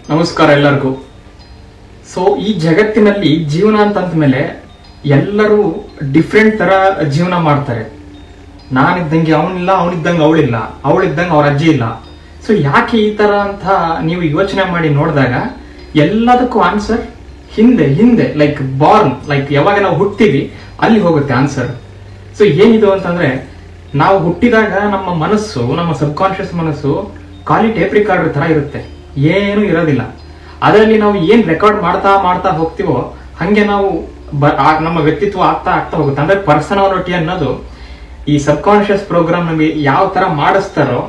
ನಮಸ್ಕಾರ ಎಲ್ಲರಿಗೂ. ಸೊ ಈ ಜಗತ್ತಿನಲ್ಲಿ ಜೀವನ ಅಂತಂದ್ಮೇಲೆ ಎಲ್ಲರೂ ಡಿಫ್ರೆಂಟ್ ತರ ಜೀವನ ಮಾಡ್ತಾರೆ. ನಾನಿದ್ದಂಗೆ ಅವನಿಲ್ಲ, ಅವನಿದ್ದಂಗೆ ಅವಳಿಲ್ಲ, ಅವಳಿದ್ದಂಗೆ ಅವ್ರ ಅಜ್ಜಿ ಇಲ್ಲ. ಸೊ ಯಾಕೆ ಈ ತರ ಅಂತ ನೀವು ಯೋಚನೆ ಮಾಡಿ ನೋಡಿದಾಗ ಎಲ್ಲದಕ್ಕೂ ಆನ್ಸರ್ ಹಿಂದೆ ಹಿಂದೆ ಲೈಕ್ ಬಾರ್ನ್, ಲೈಕ್ ಯಾವಾಗ ನಾವು ಹುಟ್ತೀವಿ ಅಲ್ಲಿ ಹೋಗುತ್ತೆ ಆನ್ಸರ್. ಸೊ ಏನಿದು ಅಂತಂದ್ರೆ, ನಾವು ಹುಟ್ಟಿದಾಗ ನಮ್ಮ ಮನಸ್ಸು, ನಮ್ಮ ಸಬ್ ಕಾನ್ಶಿಯಸ್ ಮನಸ್ಸು ಖಾಲಿ ಟೇಪ್ ರಿಕಾರ್ಡರ್ ತರ ಇರುತ್ತೆ, ಏನು ಇರೋದಿಲ್ಲ. ಅದರಲ್ಲಿ ನಾವು ಏನ್ ರೆಕಾರ್ಡ್ ಮಾಡ್ತಾ ಮಾಡ್ತಾ ಹೋಗ್ತೀವೋ ಹಂಗೆ ನಾವು ನಮ್ಮ ವ್ಯಕ್ತಿತ್ವ ಆಗ್ತಾ ಆಗ್ತಾ ಹೋಗುತ್ತೆ. ಅಂದ್ರೆ ಪರ್ಸನಾಲಿಟಿ ಅನ್ನೋದು ಈ ಸಬ್ ಕಾನ್ಶಿಯಸ್ ಪ್ರೋಗ್ರಾಮ್ ನಮಗೆ ಯಾವ ತರ ಮಾಡಿಸ್ತಾರೋ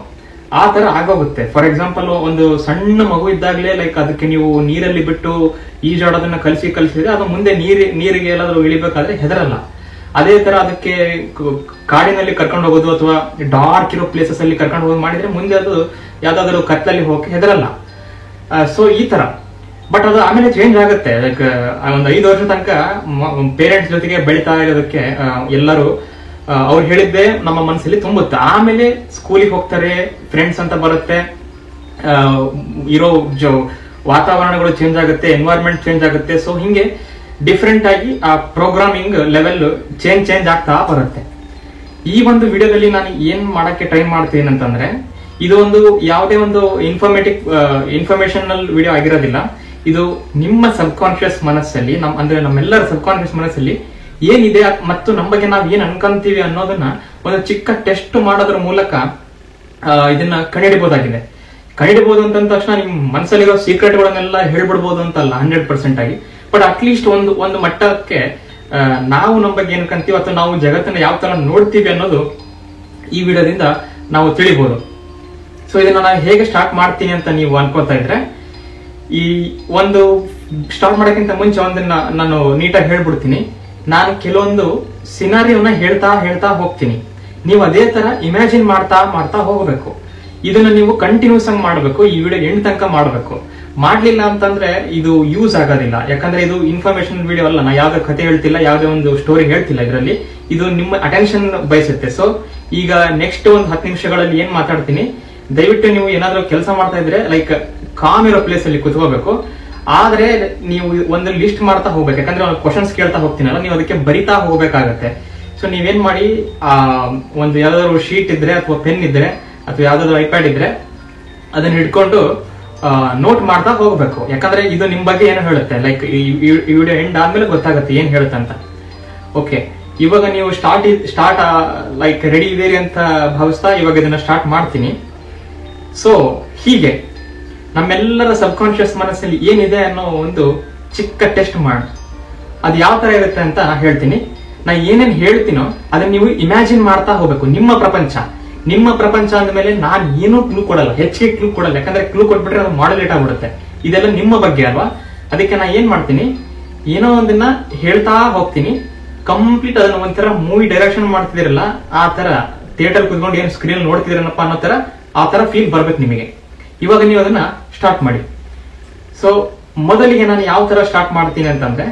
ಆ ತರ ಆಗೋಗುತ್ತೆ. ಫಾರ್ ಎಕ್ಸಾಂಪಲ್, ಒಂದು ಸಣ್ಣ ಮಗು ಇದ್ದಾಗಲೇ ಲೈಕ್ ಅದಕ್ಕೆ ನೀವು ನೀರಲ್ಲಿ ಬಿಟ್ಟು ಈಜಾಡೋದನ್ನ ಕಲಿಸಿದ್ರೆ ಅದು ಮುಂದೆ ನೀರಿಗೆ ಎಲ್ಲಾದ್ರೂ ಇಳಿಬೇಕಾದ್ರೆ ಹೆದರಲ್ಲ. ಅದೇ ತರ ಅದಕ್ಕೆ ಕಾಡಿನಲ್ಲಿ ಕರ್ಕೊಂಡು ಹೋಗೋದು ಅಥವಾ ಡಾರ್ಕ್ ಇರೋ ಪ್ಲೇಸಸ್ ಅಲ್ಲಿ ಕರ್ಕೊಂಡು ಹೋಗೋದು ಮಾಡಿದ್ರೆ ಮುಂದೆ ಅದು ಯಾವ್ದಾದ್ರು ಕತ್ತಲಲ್ಲಿ ಹೋಗಕ್ಕೆ ಹೆದರಲ್ಲ. ಸೊ ಈ ತರ. ಬಟ್ ಅದು ಆಮೇಲೆ ಚೇಂಜ್ ಆಗುತ್ತೆ. ಲೈಕ್ ಒಂದು 5 ವರ್ಷ ತನಕ ಪೇರೆಂಟ್ಸ್ ಜೊತೆಗೆ ಬೆಳೀತಾ ಇರೋದಕ್ಕೆ ಎಲ್ಲರೂ ಅವ್ರು ಹೇಳಿದ್ದೆ ನಮ್ಮ ಮನಸ್ಸಲ್ಲಿ ತುಂಬುತ್ತೆ. ಆಮೇಲೆ ಸ್ಕೂಲಿಗೆ ಹೋಗ್ತಾರೆ, ಫ್ರೆಂಡ್ಸ್ ಅಂತ ಬರುತ್ತೆ, ಇರೋ ವಾತಾವರಣಗಳು ಚೇಂಜ್ ಆಗುತ್ತೆ, ಎನ್ವೈರ್ಮೆಂಟ್ ಚೇಂಜ್ ಆಗುತ್ತೆ. ಸೊ ಹಿಂಗೆ ಡಿಫ್ರೆಂಟ್ ಆಗಿ ಆ ಪ್ರೋಗ್ರಾಮಿಂಗ್ ಲೆವೆಲ್ ಚೇಂಜ್ ಆಗ್ತಾ ಬರುತ್ತೆ. ಈ ಒಂದು ವಿಡಿಯೋದಲ್ಲಿ ನಾನು ಏನ್ ಮಾಡಕ್ಕೆ ಟ್ರೈ ಮಾಡ್ತೀನಿ ಅಂತಂದ್ರೆ, ಇದು ಒಂದು ಯಾವುದೇ ಒಂದು ಇನ್ಫಾರ್ಮೇಶನಲ್ ವಿಡಿಯೋ ಆಗಿರೋದಿಲ್ಲ. ಇದು ನಿಮ್ಮ ಸಬ್ ಕಾನ್ಶಿಯಸ್ ಮನಸ್ಸಲ್ಲಿ, ಅಂದ್ರೆ ನಮ್ಮೆಲ್ಲರ ಸಬ್ ಕಾನ್ಶಿಯಸ್ ಮನಸ್ಸಲ್ಲಿ ಏನಿದೆ ಮತ್ತು ನಮ್ಮ ಬಗ್ಗೆ ನಾವು ಏನ್ ಅನ್ಕೊಂತೀವಿ ಅನ್ನೋದನ್ನ ಒಂದು ಚಿಕ್ಕ ಟೆಸ್ಟ್ ಮಾಡೋದ್ರ ಮೂಲಕ ಇದನ್ನ ಕಂಡುಹಿಡಿಬಹುದಾಗಿದೆ. ಕಂಡುಹಿಡಿಬಹುದು ಅಂತ ತಕ್ಷಣ ನಿಮ್ ಮನಸ್ಸಲ್ಲಿರೋ ಸೀಕ್ರೆಟ್ಗಳನ್ನೆಲ್ಲ ಹೇಳ್ಬಿಡ್ಬೋದು ಅಂತಲ್ಲ 100% ಆಗಿ. ಬಟ್ ಅಟ್ಲೀಸ್ಟ್ ಒಂದು ಮಟ್ಟಕ್ಕೆ ನಾವು ನಮ್ಮ ಬಗ್ಗೆ ಏನ್ ಅನ್ಕೊಂತೀವಿ ಅಥವಾ ನಾವು ಜಗತ್ತನ್ನ ಯಾವ ತರ ನೋಡ್ತೀವಿ ಅನ್ನೋದು ಈ ವಿಡಿಯೋದಿಂದ ನಾವು ತಿಳಿಬಹುದು. ಸೊ ಇದನ್ನ ನಾನು ಹೇಗೆ ಸ್ಟಾರ್ಟ್ ಮಾಡ್ತೀನಿ ಅಂತ ನೀವು ಅನ್ಕೋತಾ ಇದ್ರೆ, ಈ ಒಂದು ಸ್ಟಾರ್ಟ್ ಮಾಡೋಕ್ಕಿಂತ ಮುಂಚೆ ಒಂದನ್ನ ನಾನು ನೀಟಾಗಿ ಹೇಳ್ಬಿಡ್ತೀನಿ. ನಾನು ಕೆಲವೊಂದು ಸಿನಾರಿಯೋನ ಹೇಳ್ತಾ ಹೋಗ್ತೀನಿ. ನೀವು ಅದೇ ತರ ಇಮ್ಯಾಜಿನ್ ಮಾಡ್ತಾ ಹೋಗಬೇಕು. ಇದನ್ನ ನೀವು ಕಂಟಿನ್ಯೂಸ್ ಆಗಿ ಮಾಡಬೇಕು. ಈ ವಿಡಿಯೋ ಎಂಡ್ ತನಕ ಮಾಡಬೇಕು. ಮಾಡ್ಲಿಲ್ಲ ಅಂತಂದ್ರೆ ಇದು ಯೂಸ್ ಆಗೋದಿಲ್ಲ. ಯಾಕಂದ್ರೆ ಇದು ಇನ್ಫಾರ್ಮೇಶನ್ ವಿಡಿಯೋ ಅಲ್ಲ. ನಾ ಯಾವ್ದೇ ಕತೆ ಹೇಳ್ತಿಲ್ಲ, ಯಾವ್ದೇ ಒಂದು ಸ್ಟೋರಿ ಹೇಳ್ತಿಲ್ಲ. ಇದರಲ್ಲಿ ಇದು ನಿಮ್ಮ ಅಟೆನ್ಷನ್ ಬಯಸುತ್ತೆ. ಸೊ ಈಗ ನೆಕ್ಸ್ಟ್ ಒಂದು 10 ನಿಮಿಷಗಳಲ್ಲಿ ಏನ್ ಮಾತಾಡ್ತೀನಿ, ದಯವಿಟ್ಟು ನೀವು ಏನಾದ್ರೂ ಕೆಲಸ ಮಾಡ್ತಾ ಇದ್ರೆ ಲೈಕ್ ಕಾಮ್ ಇರೋ ಪ್ಲೇಸ್ ಅಲ್ಲಿ ಕುತ್ಕೋಬೇಕು. ಆದ್ರೆ ನೀವು ಒಂದು ಲಿಸ್ಟ್ ಮಾಡ್ತಾ ಹೋಗ್ಬೇಕು. ಯಾಕಂದ್ರೆ ಕ್ವಶನ್ಸ್ ಕೇಳ್ತಾ ಹೋಗ್ತೀನಲ್ಲ, ನೀವು ಅದಕ್ಕೆ ಬರಿತಾ ಹೋಗ್ಬೇಕಾಗತ್ತೆ. ಸೊ ನೀವೇನ್ ಮಾಡಿ, ಒಂದು ಯಾವ್ದಾದ್ರು ಶೀಟ್ ಇದ್ರೆ ಅಥವಾ ಪೆನ್ ಇದ್ರೆ ಅಥವಾ ಯಾವ್ದಾದ್ರು ಐಪ್ಯಾಡ್ ಇದ್ರೆ ಅದನ್ನ ಹಿಡ್ಕೊಂಡು ನೋಟ್ ಮಾಡ್ತಾ ಹೋಗ್ಬೇಕು. ಯಾಕಂದ್ರೆ ಇದು ನಿಮ್ ಬಗ್ಗೆ ಏನೋ ಹೇಳುತ್ತೆ. ಲೈಕ್ ಈ ವಿಡಿಯೋ ಎಂಡ್ ಆದ್ಮೇಲೆ ಗೊತ್ತಾಗುತ್ತೆ ಏನ್ ಹೇಳುತ್ತೆ ಅಂತ. ಓಕೆ, ಇವಾಗ ನೀವು ಸ್ಟಾರ್ಟ್ ಲೈಕ್ ರೆಡಿ ಇದ್ದೀರಿ ಅಂತ ಭಾವಿಸ್ತಾ ಇವಾಗ ಇದನ್ನ ಸ್ಟಾರ್ಟ್ ಮಾಡ್ತೀನಿ. ಸೊ ಹೀಗೆ ನಮ್ಮೆಲ್ಲರ ಸಬ್ ಕಾನ್ಶಿಯಸ್ ಮನಸ್ಸಲ್ಲಿ ಏನಿದೆ ಅನ್ನೋ ಒಂದು ಚಿಕ್ಕ ಟೆಸ್ಟ್ ಮಾಡಿ ಅದು ಯಾವ ತರ ಇರುತ್ತೆ ಅಂತ ಹೇಳ್ತೀನಿ. ನಾ ಏನೇನ್ ಹೇಳ್ತೀನೋ ಅದನ್ನ ನೀವು ಇಮ್ಯಾಜಿನ್ ಮಾಡ್ತಾ ಹೋಗ್ಬೇಕು. ನಿಮ್ಮ ಪ್ರಪಂಚ ಅಂದ್ಮೇಲೆ ನಾನು ಏನೂ ಕ್ಲೂ ಕೊಡಲ್ಲ, ಹೆಚ್ಚಿಗೆ ಕ್ಲೂ ಕೊಡಲ್ಲ. ಯಾಕಂದ್ರೆ ಕ್ಲೂ ಕೊಟ್ಬಿಟ್ರೆ ಅದು ಮಾಡಲೇಟ್ ಆಗ್ಬಿಡುತ್ತೆ. ಇದೆಲ್ಲ ನಿಮ್ಮ ಬಗ್ಗೆ ಅಲ್ವಾ. ಅದಕ್ಕೆ ನಾ ಏನ್ ಮಾಡ್ತೀನಿ, ಏನೋ ಒಂದನ್ನ ಹೇಳ್ತಾ ಹೋಗ್ತೀನಿ. ಕಂಪ್ಲೀಟ್ ಅದನ್ನ ಒಂಥರ ಮೂವಿ ಡೈರೆಕ್ಷನ್ ಮಾಡ್ತಿದಿರಲ್ಲ ಆ ತರ, ಥಿಯೇಟರ್ ಕುತ್ಕೊಂಡು ಏನ್ ಸ್ಕ್ರೀನ್ ನೋಡ್ತಿದ್ರನಪ್ಪ ಅನ್ನೋ ತರ ಆ ತರ ಫೀಲ್ ಬರ್ಬೇಕು ನಿಮಗೆ. ಇವಾಗ ನೀವು ಅದನ್ನ ಸ್ಟಾರ್ಟ್ ಮಾಡಿ. ಸೊ ಮೊದಲಿಗೆ ನಾನು ಯಾವ ತರ ಸ್ಟಾರ್ಟ್ ಮಾಡ್ತೀನಿ ಅಂತಂದ್ರೆ,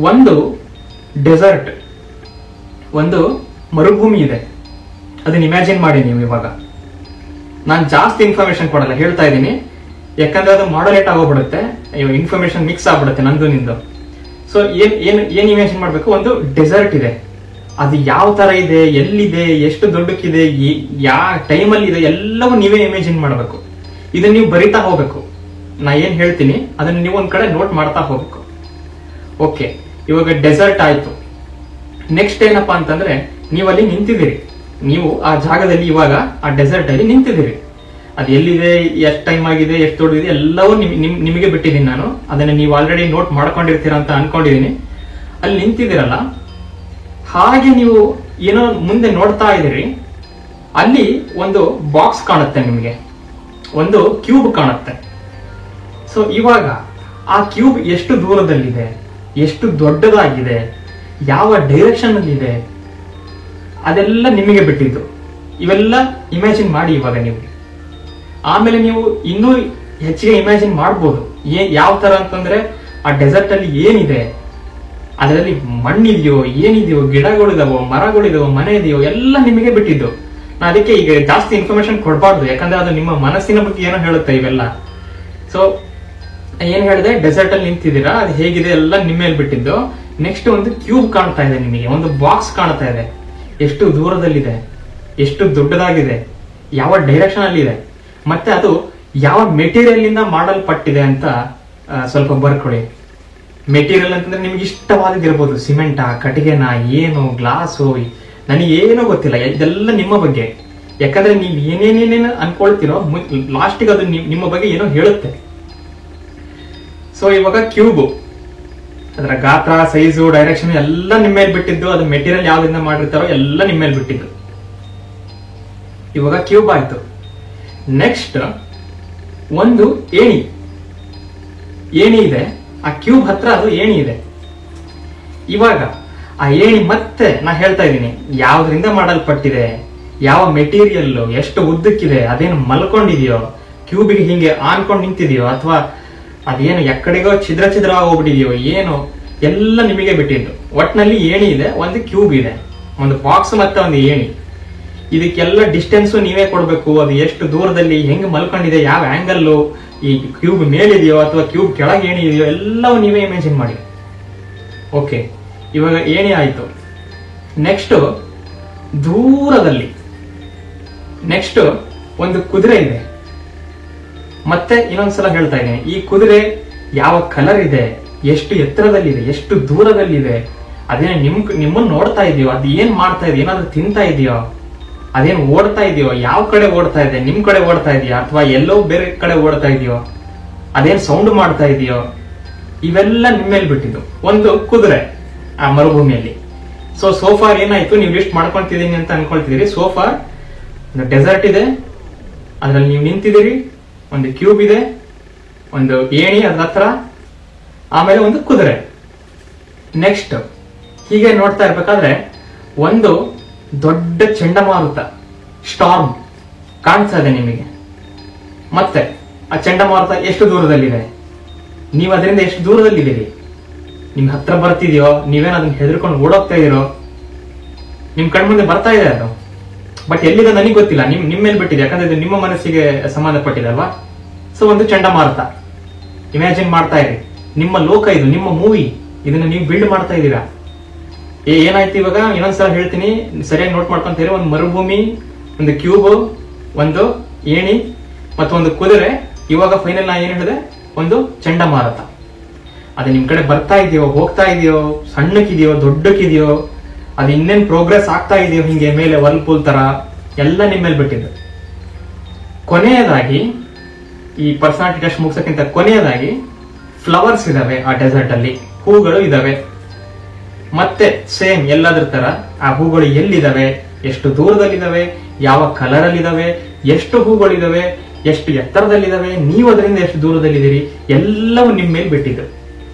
ಒಂದು ಡೆಸರ್ಟ್, ಒಂದು ಮರುಭೂಮಿ ಇದೆ, ಅದನ್ನ ಇಮ್ಯಾಜಿನ್ ಮಾಡಿ ನೀವು. ಇವಾಗ ನಾನು ಜಾಸ್ತಿ ಇನ್ಫಾರ್ಮೇಶನ್ ಕೊಡಲ್ಲ, ಹೇಳ್ತಾ ಇದ್ದೀನಿ. ಯಾಕಂದ್ರೆ ಅದು ಮಾಡಲೇಟ್ ಆಗೋಗ್ಬಿಡುತ್ತೆ, ಇನ್ಫಾರ್ಮೇಶನ್ ಮಿಕ್ಸ್ ಆಗ್ಬಿಡುತ್ತೆ ನಂದು ನಿಂದು. ಸೊ ಏನ್ ಇಮ್ಯಾಜಿನ್ ಮಾಡ್ಬೇಕು, ಒಂದು ಡೆಸರ್ಟ್ ಇದೆ, ಅದು ಯಾವ ತರ ಇದೆ, ಎಲ್ಲಿದೆ, ಎಷ್ಟು ದೊಡ್ಡಕ್ಕಿದೆ, ಯಾವ ಟೈಮಲ್ಲಿ ಇದೆ, ಎಲ್ಲವೂ ನೀವೇ ಇಮ್ಯಾಜಿನ್ ಮಾಡಬೇಕು. ಇದನ್ನ ನೀವು ಬರಿತಾ ಹೋಗ್ಬೇಕು. ನಾ ಏನ್ ಹೇಳ್ತೀನಿ ಅದನ್ನ ನೀವು ಒಂದ್ ಕಡೆ ನೋಟ್ ಮಾಡ್ತಾ ಹೋಗ್ಬೇಕು. ಓಕೆ, ಇವಾಗ ಡೆಸರ್ಟ್ ಆಯ್ತು. ನೆಕ್ಸ್ಟ್ ಏನಪ್ಪಾ ಅಂತಂದ್ರೆ, ನೀವು ಅಲ್ಲಿ ನಿಂತಿದ್ದೀರಿ. ನೀವು ಆ ಜಾಗದಲ್ಲಿ ಇವಾಗ ಆ ಡೆಸರ್ಟ್ ಅಲ್ಲಿ ನಿಂತಿದ್ದೀರಿ. ಅದು ಎಲ್ಲಿದೆ, ಎಷ್ಟು ಟೈಮ್ ಆಗಿದೆ, ಎಷ್ಟು ದೊಡ್ಡದಿದೆ, ಎಲ್ಲವೂ ನಿಮಗೆ ಬಿಟ್ಟಿದ್ದೀನಿ ನಾನು. ಅದನ್ನ ನೀವು ಆಲ್ರೆಡಿ ನೋಟ್ ಮಾಡ್ಕೊಂಡಿರ್ತೀರ ಅಂತ ಅನ್ಕೊಂಡಿದೀನಿ. ಅಲ್ಲಿ ನಿಂತಿದ್ದೀರಲ್ಲ, ಹಾಗೆ ನೀವು ಏನೋ ಮುಂದೆ ನೋಡ್ತಾ ಇದ್ದೀರಿ. ಅಲ್ಲಿ ಒಂದು ಬಾಕ್ಸ್ ಕಾಣುತ್ತೆ ನಿಮಗೆ, ಒಂದು ಕ್ಯೂಬ್ ಕಾಣುತ್ತೆ. ಸೊ ಇವಾಗ ಆ ಕ್ಯೂಬ್ ಎಷ್ಟು ದೂರದಲ್ಲಿದೆ, ಎಷ್ಟು ದೊಡ್ಡದಾಗಿದೆ, ಯಾವ ಡೈರೆಕ್ಷನ್ ಅಲ್ಲಿ ಇದೆ, ಅದೆಲ್ಲ ನಿಮಗೆ ಬಿಟ್ಟಿದ್ದು. ಇವೆಲ್ಲ ಇಮ್ಯಾಜಿನ್ ಮಾಡಿ ಇವಾಗ ನೀವು. ಆಮೇಲೆ ನೀವು ಇನ್ನೂ ಹೆಚ್ಚಿಗೆ ಇಮ್ಯಾಜಿನ್ ಮಾಡ್ಬೋದು. ಯಾವ ತರ ಅಂತಂದ್ರೆ, ಆ ಡೆಸರ್ಟ್ ಅಲ್ಲಿ ಏನಿದೆ, ಅದರಲ್ಲಿ ಮಣ್ಣಿದೆಯೋ, ಏನಿದೆಯೋ, ಗಿಡಗಳಿದಾವೋ, ಮರಗಳಿದಾವೋ, ಮನೆ ಇದೆಯೋ, ಎಲ್ಲ ನಿಮಗೆ ಬಿಟ್ಟಿದ್ದು. ನಾ ಅದಕ್ಕೆ ಈಗ ಜಾಸ್ತಿ ಇನ್ಫಾರ್ಮೇಶನ್ ಕೊಡಬಾರ್ದು, ಯಾಕಂದ್ರೆ ಅದು ನಿಮ್ಮ ಮನಸ್ಸಿನ ಬಗ್ಗೆ ಏನೋ ಹೇಳುತ್ತೆ ಇವೆಲ್ಲ. ಸೊ ಏನ್ ಹೇಳಿದೆ, ಡೆಸರ್ಟ್ ಅಲ್ಲಿ ನಿಂತಿದ್ದೀರಾ, ಅದು ಹೇಗಿದೆ ಎಲ್ಲ ನಿಮ್ಮ ಮೇಲೆ ಬಿಟ್ಟಿದ್ದು. ನೆಕ್ಸ್ಟ್ ಒಂದು ಕ್ಯೂಬ್ ಕಾಣ್ತಾ ಇದೆ ನಿಮಗೆ, ಒಂದು ಬಾಕ್ಸ್ ಕಾಣ್ತಾ ಇದೆ. ಎಷ್ಟು ದೂರದಲ್ಲಿದೆ, ಎಷ್ಟು ದೊಡ್ಡದಾಗಿದೆ, ಯಾವ ಡೈರೆಕ್ಷನ್ ಅಲ್ಲಿ ಇದೆ, ಮತ್ತೆ ಅದು ಯಾವ ಮೆಟೀರಿಯಲ್ ಇಂದ ಮಾಡಲ್ಪಟ್ಟಿದೆ ಅಂತ ಸ್ವಲ್ಪ ಬರ್ಕೊಳ್ಳಿ. ಮೆಟೀರಿಯಲ್ ಅಂತಂದ್ರೆ ನಿಮ್ಗೆ ಇಷ್ಟವಾದಿರ್ಬೋದು, ಸಿಮೆಂಟಾ, ಕಟ್ಟಿಗೆನಾ, ಏನು, ಗ್ಲಾಸು, ನನಗೆ ಏನೂ ಗೊತ್ತಿಲ್ಲ. ಇದೆಲ್ಲ ನಿಮ್ಮ ಬಗ್ಗೆ. ಯಾಕಂದ್ರೆ ನೀವು ಏನೇನೇನೇನು ಅನ್ಕೊಳ್ತಿರೋ ಲಾಸ್ಟಿಗೆ ಅದು ನಿಮ್ಮ ಬಗ್ಗೆ ಏನೋ ಹೇಳುತ್ತೆ. ಸೊ ಇವಾಗ ಕ್ಯೂಬ್, ಅದರ ಗಾತ್ರ, ಸೈಜು, ಡೈರೆಕ್ಷನ್ ಎಲ್ಲ ನಿಮ್ಮ ಮೇಲೆ ಬಿಟ್ಟಿದ್ದು. ಅದು ಮೆಟೀರಿಯಲ್ ಯಾವ್ದ್ರಿಂದ ಮಾಡಿರ್ತಾರೋ ಎಲ್ಲ ನಿಮ್ಮ ಮೇಲೆ ಬಿಟ್ಟಿದ್ದು. ಇವಾಗ ಕ್ಯೂಬ್ ಆಯ್ತು. ನೆಕ್ಸ್ಟ್ ಒಂದು ಏಣಿ ಇದೆ. ಆ ಕ್ಯೂಬ್ ಹತ್ರ ಅದು ಏಣಿ ಇದೆ. ಇವಾಗ ಆ ಏಣಿ ಮತ್ತೆ ನಾ ಹೇಳ್ತಾ ಇದ್ದೀನಿ ಯಾವ್ದ್ರಿಂದ ಮಾಡಲ್ಪಟ್ಟಿದೆ, ಯಾವ ಮೆಟೀರಿಯಲ್, ಎಷ್ಟು ಉದ್ದಕ್ಕಿದೆ, ಅದೇನು ಮಲ್ಕೊಂಡಿದೆಯೋ, ಕ್ಯೂಬಿಗೆ ಹಿಂಗೆ ಆನ್ಕೊಂಡು ನಿಂತಿದೆಯೋ, ಅಥವಾ ಅದೇನು ಎಕ್ಕಡಿಗೋ ಛಿದ್ರ ಹೋಗ್ಬಿಟ್ಟಿದೆಯೋ, ಏನು, ಎಲ್ಲ ನಿಮಗೆ ಬಿಟ್ಟಿದ್ದು. ಒಟ್ನಲ್ಲಿ ಏಣಿ ಇದೆ, ಒಂದು ಕ್ಯೂಬ್ ಇದೆ, ಒಂದು ಬಾಕ್ಸ್ ಮತ್ತೆ ಒಂದು ಏಣಿ. ಇದಕ್ಕೆಲ್ಲ ಡಿಸ್ಟೆನ್ಸ್ ನೀವೇ ಕೊಡ್ಬೇಕು. ಅದು ಎಷ್ಟು ದೂರದಲ್ಲಿ, ಹೆಂಗ್ ಮಲ್ಕೊಂಡಿದೆ, ಯಾವ ಆಂಗಲ್, ಈ ಕ್ಯೂಬ್ ಮೇಲಿದೆಯೋ ಅಥವಾ ಕ್ಯೂಬ್ ಕೆಳಗೆ ಏಣಿ ಇದೆಯೋ ಎಲ್ಲವೂ ನೀವೇ ಇಮ್ಯಾಜಿನ್ ಮಾಡಿ. ಓಕೆ, ಇವಾಗ ಏಣಿ ಆಯ್ತು. ನೆಕ್ಸ್ಟ್ ದೂರದಲ್ಲಿ ನೆಕ್ಸ್ಟ್ ಒಂದು ಕುದುರೆ ಇದೆ. ಮತ್ತೆ ಇನ್ನೊಂದ್ಸಲ ಹೇಳ್ತಾ ಇದ್ದೇನೆ, ಈ ಕುದುರೆ ಯಾವ ಕಲರ್ ಇದೆ, ಎಷ್ಟು ಎತ್ತರದಲ್ಲಿದೆ, ಎಷ್ಟು ದೂರದಲ್ಲಿದೆ, ಅದೇನು ನಿಮ್ಮನ್ನ ನೋಡ್ತಾ ಇದೆಯೋ, ಅದು ಏನ್ ಮಾಡ್ತಾ ಇದೆಯೋ, ಏನಾದ್ರೂ ತಿಂತಾ ಇದೆಯೋ, ಅದೇನು ಓಡ್ತಾ ಇದೆಯೋ, ಯಾವ ಕಡೆ ಓಡ್ತಾ ಇದೆ, ನಿಮ್ ಕಡೆ ಓಡ್ತಾ ಇದೆಯಾ ಅಥವಾ ಎಲ್ಲೋ ಬೇರೆ ಕಡೆ ಓಡ್ತಾ ಇದೆಯೋ, ಅದೇನ್ ಸೌಂಡ್ ಮಾಡ್ತಾ ಇದೆಯೋ, ಇವೆಲ್ಲ ನಿಮ್ಮ ಮೇಲೆ ಬಿಟ್ಟಿದ್ದು. ಒಂದು ಕುದುರೆ ಆ ಮರುಭೂಮಿಯಲ್ಲಿ. ಸೊ ಸೋಫಾರ್ ಏನಾಯ್ತು, ನೀವು ಲಿಸ್ಟ್ ಮಾಡ್ಕೊಂತಿದೀನಿ ಅಂತ ಅನ್ಕೊಳ್ತಿದ್ದೀರಿ. ಸೋಫಾರ್ ಒಂದು ಡೆಸರ್ಟ್ ಇದೆ, ಅದ್ರಲ್ಲಿ ನೀವು ನಿಂತಿದ್ದೀರಿ, ಒಂದು ಕ್ಯೂಬ್ ಇದೆ, ಒಂದು ಏಣಿ ಅದ್ರ ಹತ್ರ, ಆಮೇಲೆ ಒಂದು ಕುದುರೆ. ನೆಕ್ಸ್ಟ್ ಹೀಗೆ ನೋಡ್ತಾ ಇರ್ಬೇಕಾದ್ರೆ ಒಂದು ದೊಡ್ಡ ಚಂಡಮಾರುತ, ಸ್ಟಾರ್ಮ್ ಕಾಣಿಸ್ತಾ ಇದೆ ನಿಮಗೆ. ಮತ್ತೆ ಆ ಚಂಡಮಾರುತ ಎಷ್ಟು ದೂರದಲ್ಲಿದೆ, ನೀವು ಅದರಿಂದ ಎಷ್ಟು ದೂರದಲ್ಲಿದ್ದೀರಿ, ನಿಮ್ ಹತ್ರ ಬರ್ತಿದ್ಯೋ, ನೀವೇನು ಅದನ್ನ ಹೆದರ್ಕೊಂಡು ಓಡೋಗ್ತಾ ಇದೀರೋ, ನಿಮ್ ಕಣ್ಮುಂದೆ ಬರ್ತಾ ಇದೆ ಅದು. ಬಟ್ ಎಲ್ಲಿದೆ ನನಗೆ ಗೊತ್ತಿಲ್ಲ, ನಿಮ್ಮ ಮೇಲೆ ಬಿಟ್ಟಿದೆ, ಯಾಕಂದ್ರೆ ಇದು ನಿಮ್ಮ ಮನಸ್ಸಿಗೆ ಸಂಬಂಧಪಟ್ಟಿದೆ ಅಲ್ವಾ. ಸೊ ಒಂದು ಚಂಡಮಾರುತ ಇಮ್ಯಾಜಿನ್ ಮಾಡ್ತಾ ಇರಿ. ನಿಮ್ಮ ಲೋಕ ಇದು, ನಿಮ್ಮ ಮೂವಿ, ಇದನ್ನ ನೀವು ಬಿಲ್ಡ್ ಮಾಡ್ತಾ ಇದ್ದೀರಾ. ಏನಾಯ್ತು ಇವಾಗ ಇನ್ನೊಂದ್ಸಲ ಹೇಳ್ತೀನಿ, ಸರಿಯಾಗಿ ನೋಟ್ ಮಾಡ್ಕೊಂತೀರಿ. ಒಂದು ಮರುಭೂಮಿ, ಒಂದು ಕ್ಯೂಬ್, ಒಂದು ಏಣಿ ಮತ್ತು ಒಂದು ಕುದುರೆ. ಇವಾಗ ಫೈನಲ್ ನಾ ಏನ್ ಹೇಳಿದೆ, ಒಂದು ಚಂಡಮಾರುತ. ಅದು ನಿಮ್ ಕಡೆ ಬರ್ತಾ ಇದೆಯೋ, ಹೋಗ್ತಾ ಇದೆಯೋ, ಸಣ್ಣಕ್ಕಿದೆಯೋ, ದೊಡ್ಡಕ್ಕಿದೆಯೋ, ಅದು ಇನ್ನೇನ್ ಪ್ರೋಗ್ರೆಸ್ ಆಗ್ತಾ ಇದೆಯೋ, ಹಿಂಗೆ ಮೇಲೆ ವರ್ಲ್ಪೂಲ್ ತರ, ಎಲ್ಲ ನಿಮ್ಮ ಮೇಲೆ ಬಿಟ್ಟಿದ್ದು. ಕೊನೆಯದಾಗಿ ಈ ಪರ್ಸನಾಲಿಟಿ ಟೆಸ್ಟ್ ಮುಗಿಸೋಕ್ಕಿಂತ ಕೊನೆಯದಾಗಿ ಫ್ಲವರ್ಸ್ ಇದಾವೆ ಆ ಡೆಸರ್ಟ್ ಅಲ್ಲಿ, ಹೂಗಳು ಇದಾವೆ. ಮತ್ತೆ ಸೇಮ್ ಎಲ್ಲದ್ರ ತರ ಆ ಹೂಗಳು ಎಲ್ಲಿದಾವೆ, ಎಷ್ಟು ದೂರದಲ್ಲಿದಾವೆ, ಯಾವ ಕಲರ್ ಅಲ್ಲಿ ಇದಾವೆ, ಎಷ್ಟು ಹೂಗಳಿದಾವೆ, ಎಷ್ಟು ಎತ್ತರದಲ್ಲಿದಾವೆ, ನೀವು ಅದರಿಂದ ಎಷ್ಟು ದೂರದಲ್ಲಿದ್ದೀರಿ, ಎಲ್ಲವೂ ನಿಮ್ಮ ಮೇಲೆ ಬಿಟ್ಟಿದ್ದು.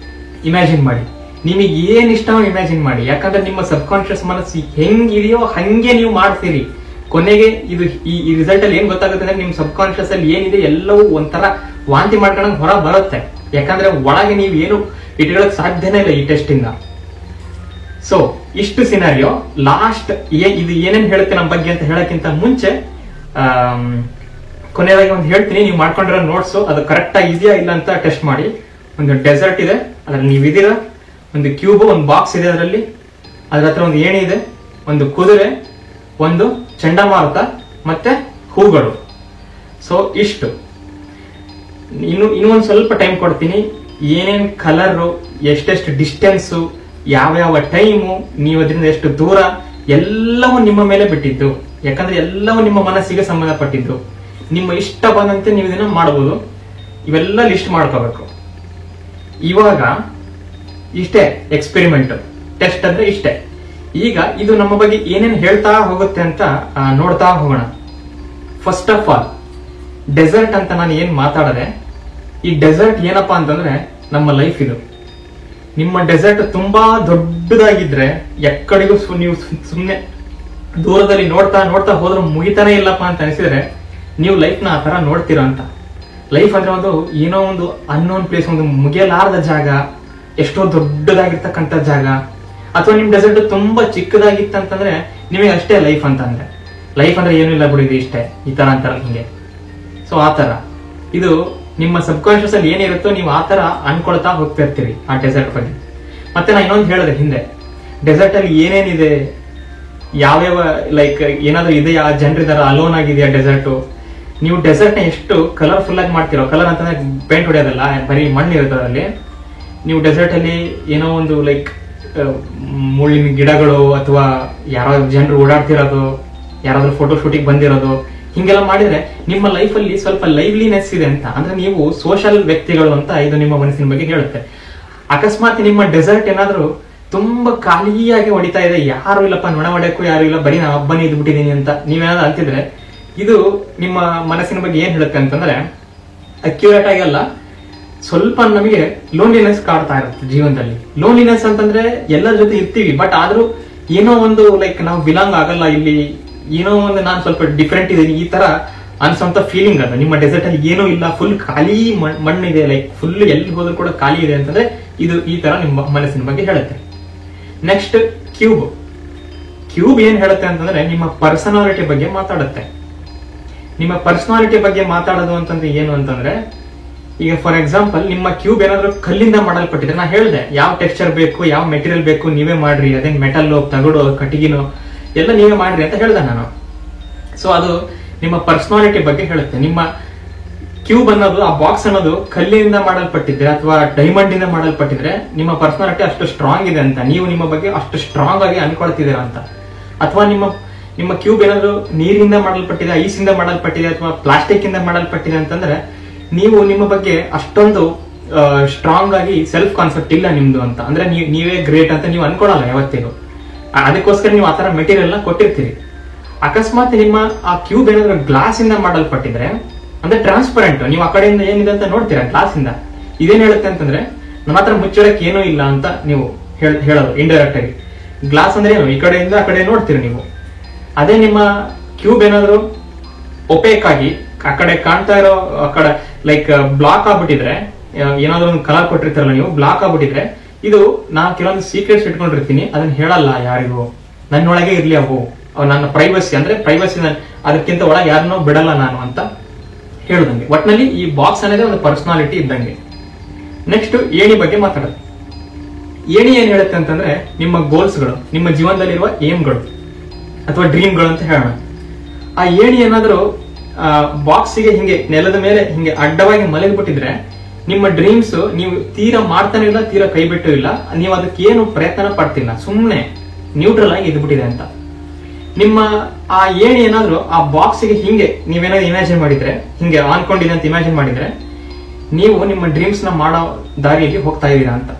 ಇಮ್ಯಾಜಿನ್ ಮಾಡಿ, ನಿಮಗೆ ಏನ್ ಇಷ್ಟವೋ ಇಮ್ಯಾಜಿನ್ ಮಾಡಿ. ಯಾಕಂದ್ರೆ ನಿಮ್ಮ ಸಬ್ ಕಾನ್ಶಿಯಸ್ ಮನಸ್ಸು ಹೆಂಗಿದೆಯೋ ಹಂಗೆ ನೀವು ಮಾಡ್ತೀರಿ. ಕೊನೆಗೆ ಇದು ಈ ರಿಸಲ್ಟ್ ಅಲ್ಲಿ ಏನ್ ಗೊತ್ತಾಗುತ್ತೆ ಅಂದ್ರೆ, ನಿಮ್ ಸಬ್ ಕಾನ್ಶಿಯಸ್ ಅಲ್ಲಿ ಏನಿದೆ ಎಲ್ಲವೂ ಒಂಥರ ವಾಂತಿ ಮಾಡ್ಕೊಂಡ್ ಹೊರ ಬರುತ್ತೆ. ಯಾಕಂದ್ರೆ ಒಳಗೆ ನೀವು ಏನು ಇಟ್ಕೊಳ್ಳಕ್ ಸಾಧ್ಯನೇ ಇಲ್ಲ ಈ ಟೆಸ್ಟ್ ಇಂದ. ಸೊ ಇಷ್ಟು ಸಿನಾರಿಯೋ. ಲಾಸ್ಟ್ ಇದು ಏನೇನ್ ಹೇಳುತ್ತೆ ನಮ್ಮ ಬಗ್ಗೆ ಅಂತ ಹೇಳಕ್ಕಿಂತ ಮುಂಚೆ ಕೊನೆಯದಾಗಿ ಒಂದು ಹೇಳ್ತೀನಿ, ನೀವು ಮಾಡ್ಕೊಂಡಿರೋ ನೋಟ್ಸ್ ಅದು ಕರೆಕ್ಟ್ ಆಗಿ ಇದೆಯಾ ಇಲ್ಲ ಅಂತ ಟೆಸ್ಟ್ ಮಾಡಿ. ಒಂದು ಡೆಸರ್ಟ್ ಇದೆ, ಅದ್ರಲ್ಲಿ ನೀವು ಇದೀರಾ, ಒಂದು ಕ್ಯೂಬ್, ಒಂದು ಬಾಕ್ಸ್ ಇದೆ, ಅದರಲ್ಲಿ ಅದ್ರ ಹತ್ರ ಒಂದು ಏಣಿ ಇದೆ, ಒಂದು ಕುದುರೆ, ಒಂದು ಚಂಡಮಾರುತ ಮತ್ತೆ ಹೂಗಳು. ಸೊ ಇಷ್ಟು. ಇನ್ನೊಂದು ಸ್ವಲ್ಪ ಟೈಮ್ ಕೊಡ್ತೀನಿ. ಏನೇನ್ ಕಲರು, ಎಷ್ಟೆಷ್ಟು ಡಿಸ್ಟೆನ್ಸು, ಯಾವ ಟೈಮು, ನೀವು ಅದರಿಂದ ಎಷ್ಟು ದೂರ, ಎಲ್ಲವೂ ನಿಮ್ಮ ಮೇಲೆ ಬಿಟ್ಟಿದ್ದು. ಯಾಕಂದ್ರೆ ಎಲ್ಲವೂ ನಿಮ್ಮ ಮನಸ್ಸಿಗೆ ಸಂಬಂಧಪಟ್ಟಿದ್ದು. ನಿಮ್ಮ ಇಷ್ಟ ಬಂದಂತೆ ನೀವು ಇದನ್ನ ಮಾಡಬಹುದು. ಇವೆಲ್ಲ ಲಿಸ್ಟ್ ಮಾಡ್ಕೋಬೇಕು. ಇವಾಗ ಇಷ್ಟೇ ಎಕ್ಸ್ಪೆರಿಮೆಂಟ್, ಟೆಸ್ಟ್ ಅಂದ್ರೆ ಇಷ್ಟೇ. ಈಗ ಇದು ನಮ್ಮ ಬಗ್ಗೆ ಏನೇನು ಹೇಳ್ತಾ ಹೋಗುತ್ತೆ ಅಂತ ನೋಡ್ತಾ ಹೋಗೋಣ. ಫಸ್ಟ್ ಆಫ್ ಆಲ್ ಡೆಸರ್ಟ್ ಅಂತ ನಾನು ಏನ್ ಮಾತಾಡದೆ, ಈ ಡೆಸರ್ಟ್ ಏನಪ್ಪಾ ಅಂತಂದ್ರೆ ನಮ್ಮ ಲೈಫ್ ಇದು. ನಿಮ್ಮ ಡೆಸರ್ಟ್ ತುಂಬಾ ದೊಡ್ಡದಾಗಿದ್ರೆ ಎಕ್ಕಡಿಗೂ ನೀವು ಸುಮ್ಮನೆ ದೂರದಲ್ಲಿ ನೋಡ್ತಾ ನೋಡ್ತಾ ಹೋದ್ರೆ ಮುಗಿತಾನೆ ಇಲ್ಲಪ್ಪ ಅಂತ ಅನಿಸಿದ್ರೆ ನೀವು ಲೈಫ್ ನ ಆ ತರ ನೋಡ್ತೀರಾ ಅಂತ. ಲೈಫ್ ಅಂದ್ರೆ ಒಂದು ಏನೋ ಒಂದು ಅನ್ನೋನ್ ಪ್ಲೇಸ್, ಒಂದು ಮುಗಿಯಲಾರದ ಜಾಗ, ಎಷ್ಟೋ ದೊಡ್ಡದಾಗಿರ್ತಕ್ಕಂಥ ಜಾಗ. ಅಥವಾ ನಿಮ್ ಡೆಸರ್ಟ್ ತುಂಬಾ ಚಿಕ್ಕದಾಗಿತ್ತಂತಂದ್ರೆ ನಿಮಗೆ ಅಷ್ಟೇ ಲೈಫ್ ಅಂತ ಅಂದ್ರೆ. ಲೈಫ್ ಅಂದ್ರೆ ಏನು ಇಲ್ಲ ಬಿಡಿ, ಇಷ್ಟೇ, ಈ ತರ ಅಂತಾರ ಹಿಂಗೆ. ಸೊ ಆ ತರ ಇದು ನಿಮ್ಮ ಸಬ್ ಕಾನ್ಶಿಯಸ್ ಅಲ್ಲಿ ಏನಿರುತ್ತೋ ನೀವು ಆ ತರ ಅನ್ಕೊಳ್ತಾ ಹೋಗ್ತಾ ಇರ್ತೀರಿ ಆ ಡೆಸರ್ಟ್ ಬಗ್ಗೆ. ಮತ್ತೆ ನಾ ಇನ್ನೊಂದು ಹೇಳಿದೆ ಹಿಂದೆ, ಡೆಸರ್ಟ್ ಅಲ್ಲಿ ಏನೇನಿದೆ, ಯಾವ್ಯಾವ ಲೈಕ್ ಏನಾದ್ರು ಇದೆಯಾ, ಜನರಿದಾರ, ಅಲೋನ್ ಆಗಿದೆಯಾ ಡೆಸರ್ಟ್. ನೀವು ಡೆಸರ್ಟ್ ನ ಎಷ್ಟು ಕಲರ್ಫುಲ್ ಆಗಿ ಮಾಡ್ತಿರೋ, ಕಲರ್ ಅಂತಂದ್ರೆ ಪೇಂಟ್ ಹೊಡೆಯೋದಲ್ಲ, ಬರೀ ಮಣ್ಣು ಇರ್ತದೆ ಅಲ್ಲಿ. ನೀವು ಡೆಸರ್ಟ್ ಅಲ್ಲಿ ಏನೋ ಒಂದು ಲೈಕ್ ಮುಳ್ಳಿನ ಗಿಡಗಳು ಅಥವಾ ಯಾರೋ ಜನರು ಓಡಾಡ್ತಿರೋದು, ಯಾರಾದ್ರೂ ಫೋಟೋ ಶೂಟಿಂಗ್ ಬಂದಿರೋದು, ಹಿಂಗೆಲ್ಲ ಮಾಡಿದ್ರೆ ನಿಮ್ಮ ಲೈಫ್ ಅಲ್ಲಿ ಸ್ವಲ್ಪ ಲೈವ್ಲಿನೆಸ್ ಇದೆ ಅಂತ, ಅಂದ್ರೆ ನೀವು ಸೋಷಿಯಲ್ ವ್ಯಕ್ತಿಗಳು ಅಂತ ಇದು ನಿಮ್ಮ ಮನಸ್ಸಿನ ಬಗ್ಗೆ ಹೇಳುತ್ತೆ. ಅಕಸ್ಮಾತ್ ನಿಮ್ಮ ಡೆಸರ್ಟ್ ಏನಾದ್ರು ತುಂಬಾ ಖಾಲಿಯಾಗಿ ಹೊಡಿತಾ ಇದೆ, ಯಾರು ಇಲ್ಲಪ್ಪ, ನೊಣ ಹೊಡೆಯಕ್ಕೂ ಯಾರು ಇಲ್ಲ, ಬರೀ ನಾ ಹಬ್ಬನೇ ಇದ್ಬಿಟ್ಟಿದೀನಿ ಅಂತ ನೀವೇನಾದ್ರು ಅಂತಿದ್ರೆ, ಇದು ನಿಮ್ಮ ಮನಸ್ಸಿನ ಬಗ್ಗೆ ಏನ್ ಹೇಳುತ್ತೆ ಅಂತಂದ್ರೆ, ಅಕ್ಯುರೇಟ್ ಆಗಿ ಅಲ್ಲ, ಸ್ವಲ್ಪ ನಮಗೆ ಲೋನ್ಲಿನೆಸ್ ಕಾಡ್ತಾ ಇರುತ್ತೆ ಜೀವನದಲ್ಲಿ. ಲೋನ್ಲಿನೆಸ್ ಅಂತಂದ್ರೆ ಎಲ್ಲರ ಜೊತೆ ಇರ್ತೀವಿ, ಬಟ್ ಆದ್ರೂ ಏನೋ ಒಂದು ಲೈಕ್ ನಾವು ಬಿಲಾಂಗ್ ಆಗಲ್ಲ ಇಲ್ಲಿ, ಏನೋ ಒಂದು ನಾನು ಸ್ವಲ್ಪ ಡಿಫ್ರೆಂಟ್ ಇದೀನಿ ಈ ತರ ಅನ್ಸೋಂತ ಫೀಲಿಂಗ್ ಅದು. ನಿಮ್ಮ ಡೆಸರ್ಟ್ ಅಲ್ಲಿ ಏನೂ ಇಲ್ಲ, ಫುಲ್ ಖಾಲಿ ಮಣ್ಣಿದೆ, ಲೈಕ್ ಫುಲ್ ಎಲ್ಲಿ ಹೋದ್ರೂ ಕೂಡ ಖಾಲಿ ಇದೆ ಅಂತಂದ್ರೆ ಇದು ಈ ತರ ನಿಮ್ಮ ಮನಸ್ಸಿನ ಬಗ್ಗೆ ಹೇಳುತ್ತೆ. Next cube. ಕ್ಯೂಬ್ ಏನ್ ಹೇಳುತ್ತೆ ಅಂತಂದ್ರೆ ನಿಮ್ಮ ಪರ್ಸನಾಲಿಟಿ ಬಗ್ಗೆ ಮಾತಾಡುತ್ತೆ. ನಿಮ್ಮ ಪರ್ಸನಾಲಿಟಿ ಬಗ್ಗೆ ಮಾತಾಡೋದು ಅಂತಂದ್ರೆ ಏನು ಅಂತಂದ್ರೆ, ಈಗ ಫಾರ್ ಎಕ್ಸಾಂಪಲ್ ನಿಮ್ಮ ಕ್ಯೂಬ್ ಏನಾದ್ರು ಕಲ್ಲಿಂದ ಮಾಡಲ್ಪಟ್ಟಿದ್ರೆ, ನಾ ಹೇಳಿದೆ ಯಾವ ಟೆಕ್ಸ್ಚರ್ ಬೇಕು, ಯಾವ ಮೆಟೀರಿಯಲ್ ಬೇಕು ನೀವೇ ಮಾಡ್ರಿ, ಅದೇನ್ ಮೆಟಲ್, ತಗಡು, ಕಟ್ಟಿಗೆನೋ ಎಲ್ಲ ನೀವೇ ಮಾಡ್ರಿ ಅಂತ ಹೇಳ್ದೆ ನಾನು. ಸೊ ಅದು ನಿಮ್ಮ ಪರ್ಸನಾಲಿಟಿ ಬಗ್ಗೆ ಹೇಳುತ್ತೆ. ನಿಮ್ಮ ಕ್ಯೂಬ್ ಅನ್ನೋದು, ಆ ಬಾಕ್ಸ್ ಅನ್ನೋದು ಕಲ್ಲಿನಿಂದ ಮಾಡಲ್ಪಟ್ಟಿದ್ರೆ ಅಥವಾ ಡೈಮಂಡ್ ಇಂದ ಮಾಡಲ್ಪಟ್ಟಿದ್ರೆ ನಿಮ್ಮ ಪರ್ಸನಾಲಿಟಿ ಅಷ್ಟು ಸ್ಟ್ರಾಂಗ್ ಇದೆ ಅಂತ, ನೀವು ನಿಮ್ಮ ಬಗ್ಗೆ ಅಷ್ಟು ಸ್ಟ್ರಾಂಗ್ ಆಗಿ ಅನ್ಕೊಳ್ತಿದ್ದೀರಾ ಅಂತ. ಅಥವಾ ನಿಮ್ಮ ಕ್ಯೂಬ್ ಏನಾದ್ರು ನೀರಿನಿಂದ ಮಾಡಲ್ಪಟ್ಟಿದೆ, ಐಸಿಂದ ಮಾಡಲ್ಪಟ್ಟಿದೆ ಅಥವಾ ಪ್ಲಾಸ್ಟಿಕ್ ಇಂದ ಮಾಡಲ್ಪಟ್ಟಿದೆ ಅಂತಂದ್ರೆ ನೀವು ನಿಮ್ಮ ಬಗ್ಗೆ ಅಷ್ಟೊಂದು ಸ್ಟ್ರಾಂಗ್ ಆಗಿ ಸೆಲ್ಫ್ ಕಾನ್ಸೆಪ್ಟ್ ಇಲ್ಲ ನಿಮ್ದು ಅಂತ, ಅಂದ್ರೆ ನೀವೇ ಗ್ರೇಟ್ ಅಂತ ನೀವು ಅನ್ಕೊಳಲ್ಲ ಯಾವತ್ತಿಗೂ. ಅದಕ್ಕೋಸ್ಕರ ನೀವು ಆತರ ಮೆಟೀರಿಯಲ್ ನ ಕೊಟ್ಟಿರ್ತೀರಿ. ಅಕಸ್ಮಾತ್ ನಿಮ್ಮ ಆ ಕ್ಯೂಬ್ ಏನಾದ್ರು ಗ್ಲಾಸ್ ಇಂದ ಮಾಡಲ್ಪಟ್ಟಿದ್ರೆ, ಅಂದ್ರೆ ಟ್ರಾನ್ಸ್ಪರೆಂಟ್, ನೀವು ಆ ಕಡೆಯಿಂದ ಏನಿದೆ ಅಂತ ನೋಡ್ತೀರಾ ಗ್ಲಾಸ್ ಇಂದ, ಇದೇನ್ ಹೇಳುತ್ತೆ ಅಂತಂದ್ರೆ ನನ್ನ ಹತ್ರ ಮುಚ್ಚಳಕ್ಕೆ ಏನೂ ಇಲ್ಲ ಅಂತ ನೀವು ಹೇಳೋದು ಇಂಡೈರೆಕ್ಟ್ ಆಗಿ. ಗ್ಲಾಸ್ ಅಂದ್ರೆ ಏನು, ಈ ಕಡೆಯಿಂದ ಆ ಕಡೆ ನೋಡ್ತೀರಿ ನೀವು. ಅದೇ ನಿಮ್ಮ ಕ್ಯೂಬ್ ಏನಾದ್ರು ಒಪೇಕ್ ಆಗಿ ಆ ಕಡೆ ಕಾಣ್ತಾ ಇರೋ, ಆ ಕಡೆ ಲೈಕ್ ಬ್ಲಾಕ್ ಆಗ್ಬಿಟ್ಟಿದ್ರೆ, ಏನಾದ್ರು ಒಂದು ಕಲರ್ ಕೊಟ್ಟಿರ್ತಾರಲ್ಲ ನೀವು, ಬ್ಲಾಕ್ ಆಗ್ಬಿಟ್ಟಿದ್ರೆ, ಇದು ನಾನು ಕೆಲವೊಂದು ಸೀಕ್ರೆಟ್ಸ್ ಇಟ್ಕೊಂಡಿರ್ತೀನಿ, ಅದನ್ನ ಹೇಳಲ್ಲ ಯಾರಿಗೂ, ನನ್ನೊಳಗೆ ಇರ್ಲಿ ಅವು ನನ್ನ ಪ್ರೈವಸಿ, ಅಂದ್ರೆ ಪ್ರೈವಸಿ ಅದಕ್ಕಿಂತ ಒಳಗೆ ಯಾರನ್ನೋ ಬಿಡಲ್ಲ ನಾನು ಅಂತ ಹೇಳುದಂಗೆ. ಒಟ್ನಲ್ಲಿ ಈ ಬಾಕ್ಸ್ ಅನ್ನೋದೇ ಒಂದು ಪರ್ಸನಾಲಿಟಿ ಇದ್ದಂಗೆ. ನೆಕ್ಸ್ಟ್ ಏಣಿ ಬಗ್ಗೆ ಮಾತಾಡೋದು. ಏಣಿ ಏನ್ ಹೇಳುತ್ತೆ ಅಂತಂದ್ರೆ ನಿಮ್ಮ ಗೋಲ್ಸ್ಗಳು, ನಿಮ್ಮ ಜೀವನದಲ್ಲಿರುವ ಏಮ್ಗಳು ಅಥವಾ ಡ್ರೀಮ್ಗಳು ಅಂತ ಹೇಳೋಣ. ಆ ಏಣಿ ಏನಾದ್ರು ಬಾಕ್ಸಿಗೆ ಹಿಂಗೆ ನೆಲದ ಮೇಲೆ ಹಿಂಗೆ ಅಡ್ಡವಾಗಿ ಮಲಗಿಬಿಟ್ಟಿದ್ರೆ ನಿಮ್ಮ ಡ್ರೀಮ್ಸ್ ನೀವು ತೀರಾ ಮಾಡ್ತಾನೆ ಇಲ್ಲ, ತೀರಾ ಕೈ ಬಿಟ್ಟು ಇಲ್ಲ, ನೀವು ಅದಕ್ಕೆ ಏನು ಪ್ರಯತ್ನ ಪಡ್ತಿಲ್ಲ, ಸುಮ್ಮನೆ ನ್ಯೂಟ್ರಲ್ ಆಗಿ ಇದ್ಬಿಟ್ಟಿದೆ ಅಂತ. ನಿಮ್ಮ ಆ ಏಣಿ ಏನಾದ್ರು ಆ ಬಾಕ್ಸಿಗೆ ಹಿಂಗೆ ನೀವೇನಾದ್ರು ಇಮ್ಯಾಜಿನ್ ಮಾಡಿದ್ರೆ, ಹಿಂಗೆ ಆನ್ಕೊಂಡಿದೆ ಅಂತ ಇಮ್ಯಾಜಿನ್ ಮಾಡಿದ್ರೆ, ನೀವು ನಿಮ್ಮ ಡ್ರೀಮ್ಸ್ ನ ಮಾಡೋ ದಾರಿಯಲ್ಲಿ ಹೋಗ್ತಾ ಇದೀರಾ ಅಂತ.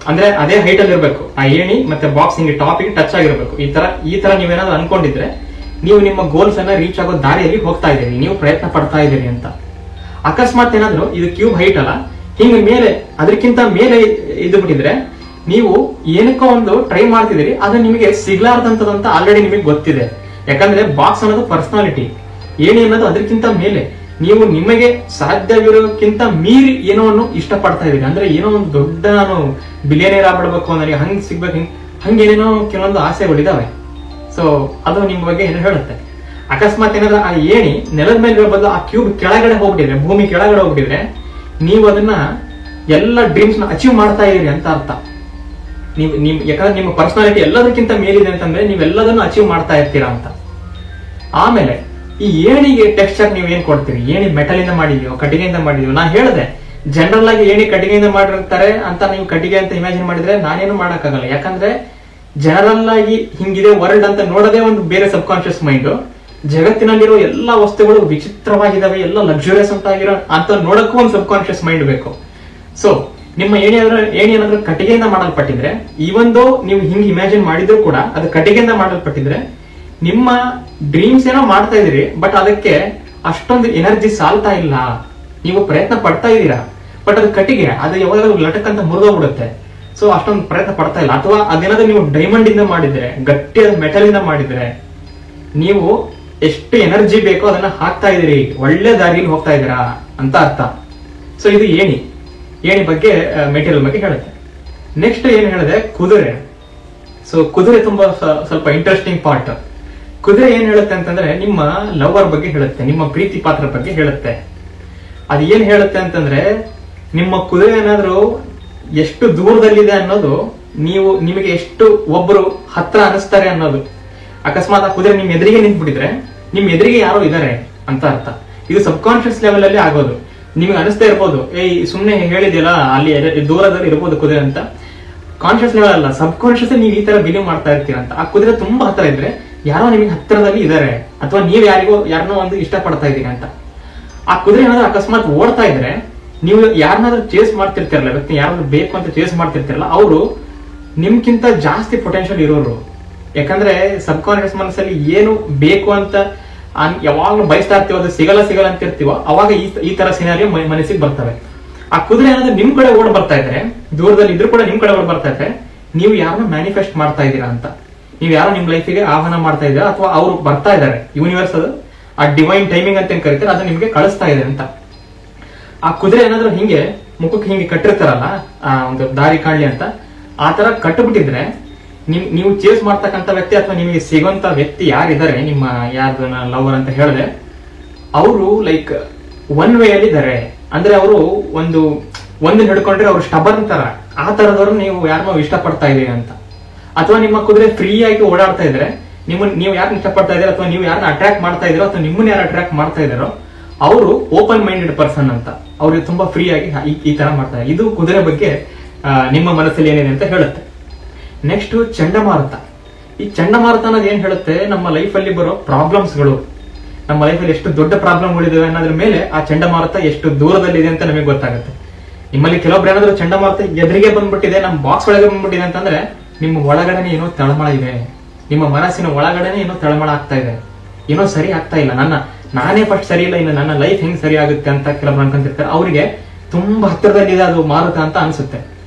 ಅಂದ್ರೆ ಅದೇ ಹೈಟ್ ಅಲ್ಲಿ ಇರ್ಬೇಕು ಆ ಏಣಿ ಮತ್ತೆ ಬಾಕ್ಸ್, ಹಿಂಗೆ ಟಾಪಿಗೆ ಟಚ್ ಆಗಿರ್ಬೇಕು. ಈ ತರ ನೀವೇನಾದ್ರು ಅನ್ಕೊಂಡಿದ್ರೆ ನೀವು ನಿಮ್ಮ ಗೋಲ್ಸ್ ಅನ್ನ ರೀಚ್ ಆಗೋ ದಾರಿಯಲ್ಲಿ ಹೋಗ್ತಾ ಇದ್ದೀರಿ, ನೀವು ಪ್ರಯತ್ನ ಪಡ್ತಾ ಇದ್ದೀರಿ ಅಂತ. ಅಕಸ್ಮಾತ್ ಏನಾದ್ರು ಇದು ಕ್ಯೂಬ್ ಹೈಟ್ ಅಲ್ಲ, ಹಿಂಗೆ ಮೇಲೆ ಅದಕ್ಕಿಂತ ಮೇಲೆ ಇದ್ದು ಬಿಟ್ಟಿದ್ರೆ ನೀವು ಏನಕ್ಕೋ ಒಂದು ಟ್ರೈ ಮಾಡ್ತಿದ್ದೀರಿ, ಅದು ನಿಮಗೆ ಸಿಗ್ಲಾರ್ದಂತದಂತ ಆಲ್ರೆಡಿ ನಿಮಗೆ ಗೊತ್ತಿದೆ. ಯಾಕಂದ್ರೆ ಬಾಕ್ಸ್ ಅನ್ನೋದು ಪರ್ಸನಾಲಿಟಿ, ಏಣಿ ಅನ್ನೋದು ಅದಕ್ಕಿಂತ ಮೇಲೆ. ನೀವು ನಿಮಗೆ ಸಾಧ್ಯವಿರೋಕ್ಕಿಂತ ಮೀರಿ ಏನೋ ಒಂದು ಇಷ್ಟಪಡ್ತಾ ಇದೀರಿ, ಅಂದ್ರೆ ಏನೋ ಒಂದು ದೊಡ್ಡ ನಾನು ಬಿಲಿಯನೇರ್ ಆಗ್ಬಿಡ್ಬೇಕು, ನನಗೆ ಹಂಗ್ ಸಿಗ್ಬೇಕು, ಹಂಗೇನೇನೋ ಕೆಲವೊಂದು ಆಸೆಗಳಿದಾವೆ. ಸೊ ಅದು ನಿಮ್ಮ ಬಗ್ಗೆ ಏನೋ ಹೇಳುತ್ತೆ. ಅಕಸ್ಮಾತ್ ಏನಾದ್ರು ಆ ಏಣಿ ನೆಲದ ಮೇಲೆ ಬದಲು ಆ ಕ್ಯೂಬ್ ಕೆಳಗಡೆ ಹೋಗ್ಬಿಟ್ಟಿದ್ರೆ, ಭೂಮಿ ಕೆಳಗಡೆ ಹೋಗ್ಬಿಟ್ಟಿದ್ರೆ, ನೀವು ಅದನ್ನ ಎಲ್ಲ ಡ್ರೀಮ್ಸ್ ನ ಅಚೀವ್ ಮಾಡ್ತಾ ಇದೀರಿ ಅಂತ ಅರ್ಥ. ಯಾಕಂದ್ರೆ ನಿಮ್ಮ ಪರ್ಸನಾಲಿಟಿ ಎಲ್ಲದಕ್ಕಿಂತ ಮೇಲಿದೆ ಅಂತಂದ್ರೆ ನೀವೆಲ್ಲದನ್ನು ಅಚೀವ್ ಮಾಡ್ತಾ ಇರ್ತೀರಾ ಅಂತ. ಆಮೇಲೆ ಈ ಏಣಿಗೆ ಟೆಕ್ಸ್ಚರ್ ನೀವು ಏನ್ ಕೊಡ್ತೀರಿ, ಏಣಿ ಮೆಟಲ್ ಇಂದ ಮಾಡಿದೀವೋ ಕಟ್ಟಿಗೆಯಿಂದ ಮಾಡಿದೀವೋ, ನಾ ಹೇಳಿದೆ ಜನರಲ್ ಆಗಿ ಏಣಿ ಕಟ್ಟಿಗೆಯಿಂದ ಮಾಡಿರ್ತಾರೆ ಅಂತ ನೀವು ಕಟ್ಟಿಗೆ ಅಂತ ಇಮ್ಯಾಜಿನ್ ಮಾಡಿದ್ರೆ ನಾನೇನು ಮಾಡಕ್ಕಾಗಲ್ಲ. ಯಾಕಂದ್ರೆ ಜನರಲ್ ಆಗಿ ಹಿಂಗಿದೆ ವರ್ಲ್ಡ್ ಅಂತ ನೋಡೋದೇ ಒಂದು ಬೇರೆ ಸಬ್ ಕಾನ್ಶಿಯಸ್ ಮೈಂಡ್. ಜಗತ್ತಿನಲ್ಲಿರೋ ಎಲ್ಲಾ ವಸ್ತುಗಳು ವಿಚಿತ್ರವಾಗಿದ್ದಾವೆ, ಎಲ್ಲ ಲಕ್ಸುರಿಯಸ್ ಅಂತ ಆಗಿರೋ ಅಂತ ನೋಡಕ್ಕೂ ಒಂದು ಸಬ್ ಕಾನ್ಶಿಯಸ್ ಮೈಂಡ್ ಬೇಕು. ಸೊ ನಿಮ್ಮ ಏಣಿ ಏನಾದ್ರೂ ಕಟ್ಟಿಗೆಯಿಂದ ಮಾಡಲ್ಪಟ್ಟಿದ್ರೆ, ಇವೊಂದು ನೀವು ಹಿಂಗ್ ಇಮ್ಯಾಜಿನ್ ಮಾಡಿದ್ರು ಕೂಡ ಅದು ಕಟ್ಟಿಗೆಯಿಂದ ಮಾಡಲ್ಪಟ್ಟಿದ್ರೆ, ನಿಮ್ಮ ಡ್ರೀಮ್ಸ್ ಏನೋ ಮಾಡ್ತಾ ಇದೀರಿ, ಬಟ್ ಅದಕ್ಕೆ ಅಷ್ಟೊಂದು ಎನರ್ಜಿ ಸಾಲ್ತಾ ಇಲ್ಲ. ನೀವು ಪ್ರಯತ್ನ ಪಡ್ತಾ ಇದ್ದೀರಾ, ಬಟ್ ಅದು ಕಟ್ಟಿಗೆ, ಅದು ಯಾವಾಗಲೂ ಲಟಕ್ ಅಂತ ಮುರಿದೋಗ್ಬಿಡುತ್ತೆ. ಸೊ ಅಷ್ಟೊಂದು ಪ್ರಯತ್ನ ಪಡ್ತಾ ಇಲ್ಲ. ಅಥವಾ ಅದೇನಾದ್ರೂ ನೀವು ಡೈಮಂಡ್ ಇಂದ ಮಾಡಿದ್ರೆ, ಗಟ್ಟಿಯಾದ ಮೆಟಲ್ ಇಂದ ಮಾಡಿದ್ರೆ, ನೀವು ಎಷ್ಟು ಎನರ್ಜಿ ಬೇಕೋ ಅದನ್ನ ಹಾಕ್ತಾ ಇದೀರಿ, ಒಳ್ಳೆ ದಾರಿಯಲ್ಲಿ ಹೋಗ್ತಾ ಇದೀರಾ ಅಂತ ಅರ್ಥ. ಸೊ ಇದು ಏಣಿ ಬಗ್ಗೆ ಮೆಟೀರಿಯಲ್ ಬಗ್ಗೆ ಹೇಳುತ್ತೆ. ನೆಕ್ಸ್ಟ್ ಏನ್ ಹೇಳಿದೆ, ಕುದುರೆ. ಸೊ ಕುದುರೆ ತುಂಬಾ ಸ್ವಲ್ಪ ಇಂಟ್ರೆಸ್ಟಿಂಗ್ ಪಾರ್ಟ್. ಕುದುರೆ ಏನ್ ಹೇಳುತ್ತೆ ಅಂತಂದ್ರೆ ನಿಮ್ಮ ಲವರ್ ಬಗ್ಗೆ ಹೇಳುತ್ತೆ, ನಿಮ್ಮ ಪ್ರೀತಿ ಪಾತ್ರ ಬಗ್ಗೆ ಹೇಳುತ್ತೆ. ಅದ್ ಏನ್ ಹೇಳುತ್ತೆ ಅಂತಂದ್ರೆ ನಿಮ್ಮ ಕುದುರೆ ಏನಾದ್ರು ಎಷ್ಟು ದೂರದಲ್ಲಿದೆ ಅನ್ನೋದು ನಿಮಗೆ ಎಷ್ಟು ಒಬ್ರು ಹತ್ರ ಅನಿಸ್ತಾರೆ ಅನ್ನೋದು. ಅಕಸ್ಮಾತ್ ಆ ಕುದುರೆ ನಿಮ್ ಎದುರಿಗೆ ನಿಂತ್ಬಿಟ್ಟಿದ್ರೆ ನಿಮ್ ಎದುರಿಗೆ ಯಾರೋ ಇದಾರೆ ಅಂತ ಅರ್ಥ. ಇದು ಸಬ್ ಕಾನ್ಶಿಯಸ್ ಲೆವೆಲ್ ಅಲ್ಲಿ ಆಗೋದು. ನಿಮ್ಗೆ ಅನಿಸ್ತಾ ಇರ್ಬೋದು, ಸುಮ್ನೆ ಹೇಳಿದ್ಯಲ್ಲ ಅಲ್ಲಿ ದೂರದಲ್ಲಿ ಇರ್ಬೋದು ಕುದುರೆ ಅಂತ. ಕಾನ್ಶಿಯಸ್ ಲೆವೆಲ್ ಅಲ್ಲ, ಸಬ್ ಕಾನ್ಶಿಯಸ್ ನೀವು ಈ ತರ ಬಿಲೀವ್ ಮಾಡ್ತಾ ಇರ್ತೀರಂತ. ಆ ಕುದುರೆ ತುಂಬಾ ಹತ್ರ ಇದ್ರೆ ಯಾರೋ ನಿಮಗೆ ಹತ್ತಿರದಲ್ಲಿ ಇದಾರೆ, ಅಥವಾ ನೀವ್ ಯಾರನ್ನೋ ಒಂದು ಇಷ್ಟ ಪಡ್ತಾ ಇದೀರಿ ಅಂತ. ಆ ಕುದುರೆ ಏನಾದ್ರು ಅಕಸ್ಮಾತ್ ಓಡ್ತಾ ಇದ್ರೆ ನೀವು ಯಾರನ್ನಾದ್ರೂ ಚೇಸ್ ಮಾಡ್ತಿರ್ತಿರಲ್ಲ, ವ್ಯಕ್ತಿ ಯಾರಾದ್ರೂ ಬೇಕು ಅಂತ ಚೇಸ್ ಮಾಡ್ತಿರ್ತಿರಲ್ಲ, ಅವರು ನಿಮ್ಗಿಂತ ಜಾಸ್ತಿ ಪೊಟೆನ್ಶಿಯಲ್ ಇರೋರು. ಯಾಕಂದ್ರೆ ಸಬ್ ಕಾನ್ಶಿಯಸ್ ಮನಸ್ಸಲ್ಲಿ ಏನು ಬೇಕು ಅಂತ ಯಾವಾಗ್ಲೂ ಬಯಸ್ತಾ ಇರ್ತೀವೋ, ಅದು ಸಿಗಲ್ಲ ಅಂತ ಇರ್ತೀವೋ, ಅವಾಗ ಈ ತರ ಸಿನಾರಿಯೋ ಮನಸ್ಸಿಗೆ ಬರ್ತವೆ. ಆ ಕುದುರೆ ಏನಾದ್ರೂ ನಿಮ್ ಕಡೆ ಓಡ್ ಬರ್ತಾ ಇದ್ರೆ, ದೂರದಲ್ಲಿ ಇದ್ರೂ ಕೂಡ ನಿಮ್ ಕಡೆ ಓಡ್ ಬರ್ತಾ ಇದ್ರೆ, ನೀವು ಯಾರನ್ನ ಮ್ಯಾನಿಫೆಸ್ಟ್ ಮಾಡ್ತಾ ಇದ್ದೀರಾ ಅಂತ, ನೀವು ಯಾರೋ ನಿಮ್ ಲೈಫಿಗೆ ಆಹ್ವಾನ ಮಾಡ್ತಾ ಇದ್ದೀರಾ, ಅಥವಾ ಅವರು ಬರ್ತಾ ಇದ್ದಾರೆ. ಯೂನಿವರ್ಸ್ ಅದು ಆ ಡಿವೈನ್ ಟೈಮಿಂಗ್ ಅಂತ ಏನ್ ಕರೀತಾರೆ, ಅದು ನಿಮ್ಗೆ ಕಳಿಸ್ತಾ ಇದೆ ಅಂತ. ಆ ಕುದುರೆ ಏನಾದ್ರೂ ಹಿಂಗೆ ಮುಖಕ್ಕೆ ಹಿಂಗೆ ಕಟ್ಟಿರ್ತಾರಲ್ಲ, ಆ ಒಂದು ದಾರಿ ಕಾಣ್ಲಿ ಅಂತ, ಆ ತರ ಕಟ್ಟಬಿಟ್ಟಿದ್ರೆ ನೀವು ಚೇಸ್ ಮಾಡ್ತಕ್ಕಂಥ ವ್ಯಕ್ತಿ ಅಥವಾ ನಿಮಗೆ ಸಿಗುವಂತ ವ್ಯಕ್ತಿ ಯಾರಿದ್ದಾರೆ, ನಿಮ್ಮ ಯಾರ್ದು ಲವರ್ ಅಂತ ಹೇಳಿದ್ರೆ, ಅವರು ಲೈಕ್ ಒನ್ ವೇ ಅಲ್ಲಿ ಇದಾರೆ. ಅಂದ್ರೆ ಅವರು ಒಂದು ಹಿಡ್ಕೊಂಡ್ರೆ ಅವ್ರು ಸ್ಟಬರ್ನ್ ತರ, ಆ ತರದವ್ರು ನೀವು ಯಾರನ್ನೋ ಇಷ್ಟಪಡ್ತಾ ಇದೀರಿ ಅಂತ. ಅಥವಾ ನಿಮ್ಮ ಕುದುರೆ ಫ್ರೀ ಆಗಿ ಓಡಾಡ್ತಾ ಇದ್ರೆ, ನೀವು ಯಾರನ್ನ ಇಷ್ಟಪಡ್ತಾ ಇದ್ದೀರಾ, ಅಥವಾ ನೀವು ಯಾರನ್ನ ಅಟ್ರಾಕ್ಟ್ ಮಾಡ್ತಾ ಇದ್ದೀರೋ, ಅಥವಾ ನಿಮ್ಮನ್ನ ಯಾರು ಅಟ್ರಾಕ್ಟ್ ಮಾಡ್ತಾ ಇದ್ದಾರೋ ಅವರು ಓಪನ್ ಮೈಂಡೆಡ್ ಪರ್ಸನ್ ಅಂತ. ಅವ್ರಿಗೆ ತುಂಬಾ ಫ್ರೀ ಆಗಿ ಈ ತರ ಮಾಡ್ತಾರೆ. ಇದು ಕುದುರೆ ಬಗ್ಗೆ ನಿಮ್ಮ ಮನಸ್ಸಲ್ಲಿ ಏನಿದೆ ಅಂತ ಹೇಳುತ್ತೆ. ನೆಕ್ಸ್ಟ್ ಚಂಡಮಾರುತ. ಈ ಚಂಡಮಾರುತ ಅನ್ನೋದು ಏನ್ ಹೇಳುತ್ತೆ, ನಮ್ಮ ಲೈಫ್ ಅಲ್ಲಿ ಬರೋ ಪ್ರಾಬ್ಲಮ್ಸ್ಗಳು, ನಮ್ಮ ಲೈಫಲ್ಲಿ ಎಷ್ಟು ದೊಡ್ಡ ಪ್ರಾಬ್ಲಮ್ಗಳಿದಾವೆ ಅನ್ನೋದ್ರ ಮೇಲೆ ಆ ಚಂಡಮಾರುತ ಎಷ್ಟು ದೂರದಲ್ಲಿದೆ ಅಂತ ನಮಗೆ ಗೊತ್ತಾಗುತ್ತೆ. ನಿಮ್ಮಲ್ಲಿ ಕೆಲವೊಬ್ರು ಏನಾದ್ರು ಚಂಡಮಾರುತ ಎದುರಿಗೆ ಬಂದ್ಬಿಟ್ಟಿದೆ, ನಮ್ಮ ಬಾಕ್ಸ್ ಒಳಗೆ ಬಂದ್ಬಿಟ್ಟಿದೆ ಅಂತಂದ್ರೆ ನಿಮ್ಮ ಒಳಗಡೆನೆ ಏನೋ ತಳಮಳ ಇದೆ, ನಿಮ್ಮ ಮನಸ್ಸಿನ ಒಳಗಡೆನೆ ಏನೋ ತಳಮಳ ಆಗ್ತಾ ಇದೆ, ಏನೋ ಸರಿ ಆಗ್ತಾ ಇಲ್ಲ, ನಾನೇ ಫಸ್ಟ್ ಸರಿ ಇಲ್ಲ, ಇನ್ನು ನನ್ನ ಲೈಫ್ ಹೆಂಗ್ ಸರಿ ಆಗುತ್ತೆ ಅಂತ ಕೆಲವೊಬ್ರು ಅನ್ಕೊಂತಿರ್ತಾರೆ. ಅವರಿಗೆ ತುಂಬಾ ಹತ್ತಿರದಲ್ಲಿದೆ ಅದು ಮಾರುತ ಅಂತ ಅನ್ಸುತ್ತೆ.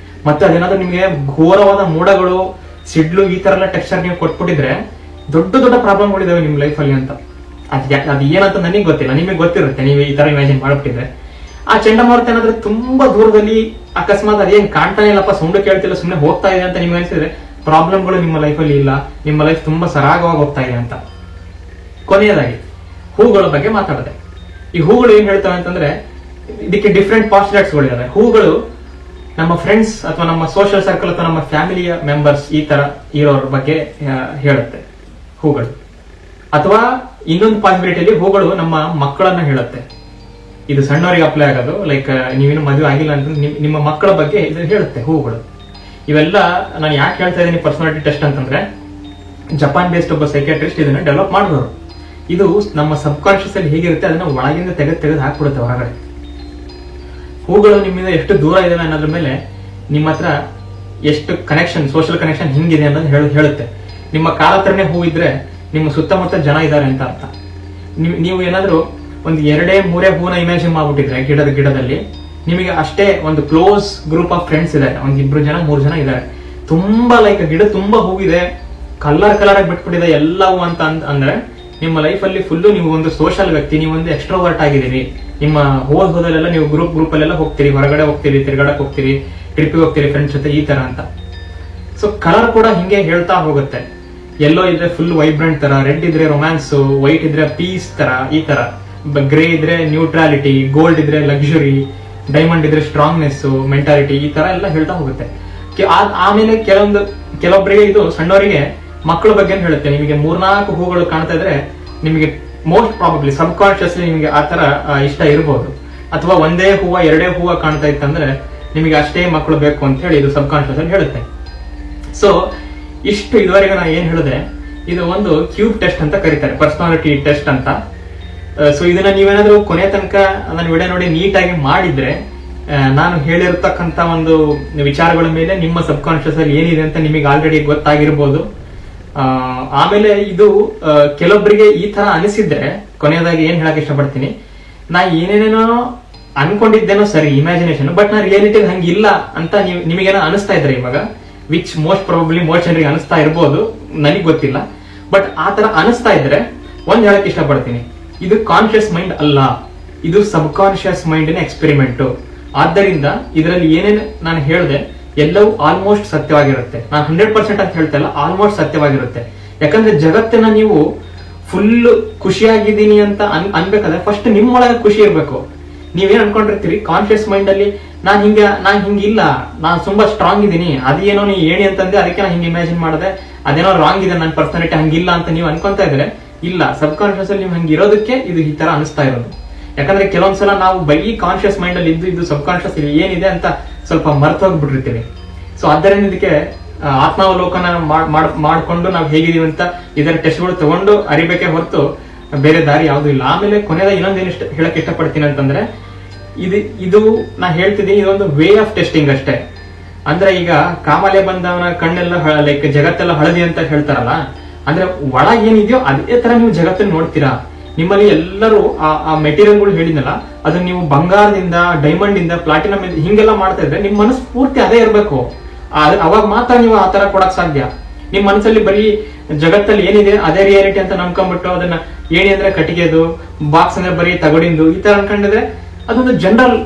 ಮತ್ತೆ ಅದೇನಾದ್ರೂ ನಿಮ್ಗೆ ಘೋರವಾದ ಮೋಡಗಳು, ಸಿಡ್ಲು, ಈ ತರ ಎಲ್ಲ ಟೆಕ್ಸ್ಚರ್ ನೀವು ಕೊಟ್ಬಿಟ್ಟಿದ್ರೆ ದೊಡ್ಡ ದೊಡ್ಡ ಪ್ರಾಬ್ಲಮ್ಗಳಿದಾವೆ ನಿಮ್ ಲೈಫ್ ಅಲ್ಲಿ ಅಂತ. ಅದು ಏನಂತ ನನಗೆ ಗೊತ್ತಿಲ್ಲ, ನಿಮಗೆ ಗೊತ್ತಿರುತ್ತೆ, ನೀವು ಈ ತರ ಇಮ್ಯಾಜಿನ್ ಮಾಡ್ಬಿಟ್ಟಿದ್ರೆ. ಆ ಚಂಡಮಾರುತ ಏನಾದ್ರೂ ತುಂಬಾ ದೂರದಲ್ಲಿ ಅಕಸ್ಮಾತ್ ಅದೇನ್ ಕಾಣ್ತಾನೆ ಇಲ್ಲಪ್ಪ, ಸೌಂಡ್ ಕೇಳ್ತಿಲ್ಲ, ಸುಮ್ಮನೆ ಹೋಗ್ತಾ ಇದೆ ಅಂತ ನಿಮ್ಗೆ ಅನ್ಸಿದ್ರೆ ಪ್ರಾಬ್ಲಮ್ಗಳು ನಿಮ್ಮ ಲೈಫಲ್ಲಿ ಇಲ್ಲ, ನಿಮ್ಮ ಲೈಫ್ ತುಂಬಾ ಸರಾಗವಾಗಿ ಹೋಗ್ತಾ ಇದೆ ಅಂತ. ಕೊನೆಯದಾಗಿ ಹೂಗಳ ಬಗ್ಗೆ ಮಾತಾಡಿದೆ. ಈ ಹೂಗಳು ಏನ್ ಹೇಳ್ತವೆ ಅಂತಂದ್ರೆ, ಇದಕ್ಕೆ ಡಿಫ್ರೆಂಟ್ ಪಾಸ್ಟುಲೇಟ್ಸ್ ಗಳಿದಾವೆ. ಹೂಗಳು ನಮ್ಮ ಫ್ರೆಂಡ್ಸ್ ಅಥವಾ ನಮ್ಮ ಸೋಷಿಯಲ್ ಸರ್ಕಲ್ ಅಥವಾ ನಮ್ಮ ಫ್ಯಾಮಿಲಿಯ ಮೆಂಬರ್ಸ್ ಈ ತರ ಇರೋರ ಬಗ್ಗೆ ಹೇಳುತ್ತೆ ಹೂಗಳು. ಅಥವಾ ಇನ್ನೊಂದು ಪಾಸಿಬಿಲಿಟಿಯಲ್ಲಿ ಹೂಗಳು ನಮ್ಮ ಮಕ್ಕಳನ್ನ ಹೇಳುತ್ತೆ. ಇದು ಸಣ್ಣವರಿಗೆ ಅಪ್ಲೈ ಆಗೋದು, ಲೈಕ್ ನೀವೇನು ಮದುವೆ ಆಗಿಲ್ಲ ಅಂತ ನಿಮ್ಮ ಮಕ್ಕಳ ಬಗ್ಗೆ ಇದು ಹೇಳುತ್ತೆ ಹೂಗಳು. ಇವೆಲ್ಲ ನಾನು ಯಾಕೆ ಹೇಳ್ತಾ ಇದ್ದೀನಿ ಪರ್ಸನಾಲಿಟಿ ಟೆಸ್ಟ್ ಅಂತಂದ್ರೆ, ಜಪಾನ್ ಬೇಸ್ಡ್ ಒಬ್ಬ ಸೈಕ್ಯಾಟ್ರಿಸ್ಟ್ ಇದನ್ನ ಡೆವಲಪ್ ಮಾಡಿದವರು. ಇದು ನಮ್ಮ ಸಬ್ ಕಾನ್ಶಿಯಸ್ ಅಲ್ಲಿ ಹೇಗಿರುತ್ತೆ ಅದನ್ನ ಒಳಗಿಂದ ತೆಗೆದು ಹಾಕ್ಬಿಡುತ್ತೆ ಹೊರಗಡೆ. ಹೂಗಳು ನಿಮ್ಮಿಂದ ಎಷ್ಟು ದೂರ ಇದೆ ಅನ್ನೋದ್ರ ಮೇಲೆ ನಿಮ್ಮ ಹತ್ರ ಎಷ್ಟು ಕನೆಕ್ಷನ್, ಸೋಷಿಯಲ್ ಕನೆಕ್ಷನ್ ಹಿಂಗಿದೆ ಅನ್ನೋದು ಹೇಳುತ್ತೆ. ನಿಮ್ಮ ಕಾಲ ಹತ್ರನೇ ಹೂ ಇದ್ರೆ ನಿಮ್ಮ ಸುತ್ತಮುತ್ತ ಜನ ಇದ್ದಾರೆ ಅಂತ ಅರ್ಥ. ನೀವು ಏನಾದ್ರೂ ಒಂದು 2-3 ಹೂನ ಇಮ್ಯಾಜಿನ್ ಮಾಡ್ಬಿಟ್ಟಿದ್ರೆ ಗಿಡದಲ್ಲಿ, ನಿಮಗೆ ಅಷ್ಟೇ ಒಂದು ಕ್ಲೋಸ್ ಗ್ರೂಪ್ ಆಫ್ ಫ್ರೆಂಡ್ಸ್ ಇದ್ದಾರೆ, ಒಂದ್ 2 ಜನ 3 ಜನ ಇದ್ದಾರೆ. ತುಂಬಾ ಲೈಕ್ ಗಿಡ ತುಂಬಾ ಹೂವಿದೆ, ಕಲರ್ ಆಗಿ ಬಿಟ್ಬಿಟ್ಟಿದೆ ಎಲ್ಲವೂ ಅಂತ ಅಂದ್ರೆ ನಿಮ್ಮ ಲೈಫ್ ಅಲ್ಲಿ ಫುಲ್ಲು ನೀವು ಒಂದು ಸೋಷಿಯಲ್ ವ್ಯಕ್ತಿ, ನೀವು ಒಂದು ಎಕ್ಸ್ಟ್ರೋವರ್ಟ್ ಆಗಿದ್ದೀರಿ. ನಿಮ್ಮ ಹೋದಲ್ಲೆಲ್ಲ ನೀವು ಗ್ರೂಪ್ ಅಲ್ಲೆಲ್ಲ ಹೋಗ್ತೀರಿ, ಹೊರಗಡೆ ಹೋಗ್ತೀರಿ, ತಿರ್ಗಾಡಕ್ ಹೋಗ್ತೀರಿ, ಟ್ರಿಪ್ಗೆ ಹೋಗ್ತೀರಿ ಫ್ರೆಂಡ್ಸ್ ಜೊತೆ, ಈ ತರ ಅಂತ. ಸೊ ಕಲರ್ ಕೂಡ ಹಿಂಗೆ ಹೇಳ್ತಾ ಹೋಗುತ್ತೆ. ಯೆಲ್ಲೋ ಇದ್ರೆ ಫುಲ್ ವೈಬ್ರೆಂಟ್ ತರ, ರೆಡ್ ಇದ್ರೆ ರೊಮ್ಯಾನ್ಸ್, ವೈಟ್ ಇದ್ರೆ ಪೀಸ್ ತರ, ಈ ತರ, ಗ್ರೇ ಇದ್ರೆ ನ್ಯೂಟ್ರಾಲಿಟಿ, ಗೋಲ್ಡ್ ಇದ್ರೆ ಲಕ್ಸುರಿ, ಡೈಮಂಡ್ ಇದ್ರೆ ಸ್ಟ್ರಾಂಗ್ನೆಸ್, ಮೆಂಟಾಲಿಟಿ, ಈ ತರ ಎಲ್ಲ ಹೇಳ್ತಾ ಹೋಗುತ್ತೆ. ಆಮೇಲೆ ಕೆಲವೊಬ್ಬರಿಗೆ ಇದು ಸಣ್ಣವರಿಗೆ ಮಕ್ಕಳ ಬಗ್ಗೆ ಹೇಳುತ್ತೆ. ನಿಮಗೆ 3-4 ಹೂಗಳು ಕಾಣ್ತಾ ಇದ್ರೆ ನಿಮಗೆ ಮೋಸ್ಟ್ ಪ್ರಾಬಬ್ಲಿ ಸಬ್ ಕಾನ್ಶಿಯಸ್ಲಿ ನಿಮಗೆ ಆ ತರ ಇಷ್ಟ ಇರಬಹುದು. ಅಥವಾ ಒಂದೇ ಹೂವ 2 ಹೂವ ಕಾಣ್ತಾ ಇತ್ತಂದ್ರೆ ನಿಮಗೆ ಅಷ್ಟೇ ಮಕ್ಕಳು ಬೇಕು ಅಂತ ಹೇಳಿ ಇದು ಸಬ್ ಕಾನ್ಶಿಯಸ್ ಅಲ್ಲಿ ಹೇಳುತ್ತೆ. ಸೊ ಇಷ್ಟು ಇದುವರೆಗೆ ನಾನು ಏನ್ ಹೇಳಿದೆ, ಇದು ಒಂದು ಕ್ಯೂಬ್ ಟೆಸ್ಟ್ ಅಂತ ಕರೀತಾರೆ, ಪರ್ಸನಾಲಿಟಿ ಟೆಸ್ಟ್ ಅಂತ. ಸೊ ಇದನ್ನ ನೀವೇನಾದ್ರೂ ಕೊನೆ ತನಕ ನನ್ನ ವಿಡಿಯೋ ನೋಡಿ ನೀಟಾಗಿ ಮಾಡಿದ್ರೆ, ನಾನು ಹೇಳಿರ್ತಕ್ಕಂತ ಒಂದು ವಿಚಾರಗಳ ಮೇಲೆ ನಿಮ್ಮ ಸಬ್ ಕಾನ್ಶಿಯಸ್ ಅಲ್ಲಿ ಏನಿದೆ ಅಂತ ನಿಮಗೆ ಆಲ್ರೆಡಿ ಗೊತ್ತಾಗಿರ್ಬೋದು. ಆಮೇಲೆ ಇದು ಕೆಲವೊಬ್ಬರಿಗೆ ಈ ತರ ಅನಿಸಿದ್ರೆ, ಕೊನೆಯದಾಗಿ ಏನ್ ಹೇಳಕ್ ಇಷ್ಟಪಡ್ತೀನಿ, ನಾ ಏನೇನೇನೋ ಅನ್ಕೊಂಡಿದ್ದೇನೋ ಸರಿ ಇಮ್ಯಾಜಿನೇಷನ್, ಬಟ್ ನಾ ರಿಯಾಲಿಟಿ ಹಂಗಿಲ್ಲ ಅಂತ ನಿಮಗೇನೋ ಅನಿಸ್ತಾ ಇದ್ರೆ ಇವಾಗ, ವಿಚ್ ಮೋಸ್ಟ್ ಪ್ರಾಬಬ್ಲಿ ಮೋಸ್ಟ್ ಜನರಿಗೆ ಅನಿಸ್ತಾ ಇರ್ಬೋದು, ನನಗೆ ಗೊತ್ತಿಲ್ಲ. ಬಟ್ ಆ ತರ ಅನಿಸ್ತಾ ಇದ್ರೆ ಒಂದ್ ಹೇಳಕ್ ಇಷ್ಟಪಡ್ತೀನಿ, ಇದು ಕಾನ್ಶಿಯಸ್ ಮೈಂಡ್ ಅಲ್ಲ, ಇದು ಸಬ್ ಕಾನ್ಶಿಯಸ್ ಮೈಂಡಿನ ಎಕ್ಸ್ಪೆರಿಮೆಂಟ್. ಆದ್ದರಿಂದ ಇದರಲ್ಲಿ ಏನೇನು ನಾನು ಹೇಳಿದೆ ಎಲ್ಲವೂ ಆಲ್ಮೋಸ್ಟ್ ಸತ್ಯವಾಗಿರುತ್ತೆ. ನಾನು 100% ಅಂತ ಹೇಳ್ತಾ ಇಲ್ಲ, ಆಲ್ಮೋಸ್ಟ್ ಸತ್ಯವಾಗಿರುತ್ತೆ. ಯಾಕಂದ್ರೆ ಜಗತ್ತನ್ನ ನೀವು ಫುಲ್ ಖುಷಿಯಾಗಿದ್ದೀನಿ ಅಂತ ಅನ್ಬೇಕಾದ್ರೆ ಫಸ್ಟ್ ನಿಮ್ಮೊಳಗೆ ಖುಷಿ ಇರ್ಬೇಕು. ನೀವೇನ್ ಅನ್ಕೊಂಡಿರ್ತೀರಿ ಕಾನ್ಶಿಯಸ್ ಮೈಂಡ್ ಅಲ್ಲಿ ನಾನ್ ಹಿಂಗಿಲ್ಲ, ನಾನ್ ತುಂಬಾ ಸ್ಟ್ರಾಂಗ್ ಇದೀನಿ, ಅದೇನೋ ನೀ ಏಣಿ ಅಂತಂದೆ ಅದಕ್ಕೆ ನಾನು ಹಿಂಗೆ ಇಮ್ಯಾಜಿನ್ ಮಾಡಿದೆ, ಅದೇನೋ ರಾಂಗ್ ಇದೆ ನನ್ನ ಪರ್ಸನಾಲಿಟಿ ಹಂಗಿಲ್ಲ ಅಂತ ನೀವು ಅನ್ಕೊಂತ ಇದ್ರೆ ಇಲ್ಲ, ಸಬ್ ಕಾನ್ಶಿಯಸ್ ಅಲ್ಲಿ ನೀವು ಹಂಗಿರೋದಕ್ಕೆ ಇದು ಈ ತರ ಅನಿಸ್ತಾ ಇರೋದು. ಯಾಕಂದ್ರೆ ಕೆಲವೊಂದ್ಸಲ ನಾವು ಬರೀ ಕಾನ್ಶಿಯಸ್ ಮೈಂಡ್ ಅಲ್ಲಿ ಇದು ಸಬ್ ಕಾನ್ಶಿಯಸ್ ಏನಿದೆ ಅಂತ ಸ್ವಲ್ಪ ಮರ್ತು ಹೋಗ್ಬಿಟ್ಟಿರ್ತೀವಿ. ಸೊ ಆದ್ದರಿಂದ ಇದಕ್ಕೆ ಆತ್ಮಾವಲೋಕನ ಮಾಡ್ಕೊಂಡು ನಾವು ಹೇಗಿದೀವಿ ಅಂತ ಇದರ ಟೆಸ್ಟ್ಗಳು ತಗೊಂಡು ಅರಿಬೇಕೆ ಹೊರತು ಬೇರೆ ದಾರಿ ಯಾವ್ದು ಇಲ್ಲ. ಆಮೇಲೆ ಕೊನೆಯದ ಇನ್ನೊಂದೇನು ಹೇಳಕ್ ಇಷ್ಟಪಡ್ತೀನಿ ಅಂತಂದ್ರೆ ಇದು ನಾ ಹೇಳ್ತಿದ್ದೀನಿ, ಇದೊಂದು ವೇ ಆಫ್ ಟೆಸ್ಟಿಂಗ್ ಅಷ್ಟೇ. ಅಂದ್ರೆ ಈಗ ಕಾಮಾಲೆ ಬಂದವನ ಕಣ್ಣೆಲ್ಲ ಲೈಕ್ ಜಗತ್ತೆಲ್ಲ ಹಳದಿ ಅಂತ ಹೇಳ್ತಾರಲ್ಲ, ಅಂದ್ರೆ ಒಳಗ್ ಏನಿದೆಯೋ ಅದೇ ತರ ನೀವು ಜಗತ್ತನ್ನು ನೋಡ್ತೀರಾ. ನಿಮ್ಮಲ್ಲಿ ಎಲ್ಲರೂ ಆ ಮೆಟೀರಿಯಲ್ಗಳು ಹೇಳಿದ್ನಲ್ಲ, ಅದನ್ನ ನೀವು ಬಂಗಾರದಿಂದ, ಡೈಮಂಡ್ ಇಂದ, ಪ್ಲಾಟಿನಮ್ ಇಂದ ಹಿಂಗೆಲ್ಲ ಮಾಡ್ತಾ ಇದ್ರೆ ನಿಮ್ ಮನಸ್ಸು ಪೂರ್ತಿ ಅದೇ ಇರ್ಬೇಕು. ಅವಾಗ ಮಾತ್ರ ನೀವು ಆ ತರ ಕೊಡಕ್ ಸಾಧ್ಯ. ನಿಮ್ ಮನಸ್ಸಲ್ಲಿ ಬರೀ ಜಗತ್ತಲ್ಲಿ ಏನಿದೆ ಅದೇ ರಿಯಾಲಿಟಿ ಅಂತ ನಂಬ್ಕೊಂಡ್ಬಿಟ್ಟು ಅದನ್ನ ಏಣಿ ಅಂದ್ರೆ ಕಟ್ಟಿಗೆದು, ಬಾಕ್ಸ್ ಅಂದ್ರೆ ಬರೀ ತಗಡಿಂದು ಈ ತರ ಅನ್ಕೊಂಡಿದ್ರೆ ಅದೊಂದು ಜನರಲ್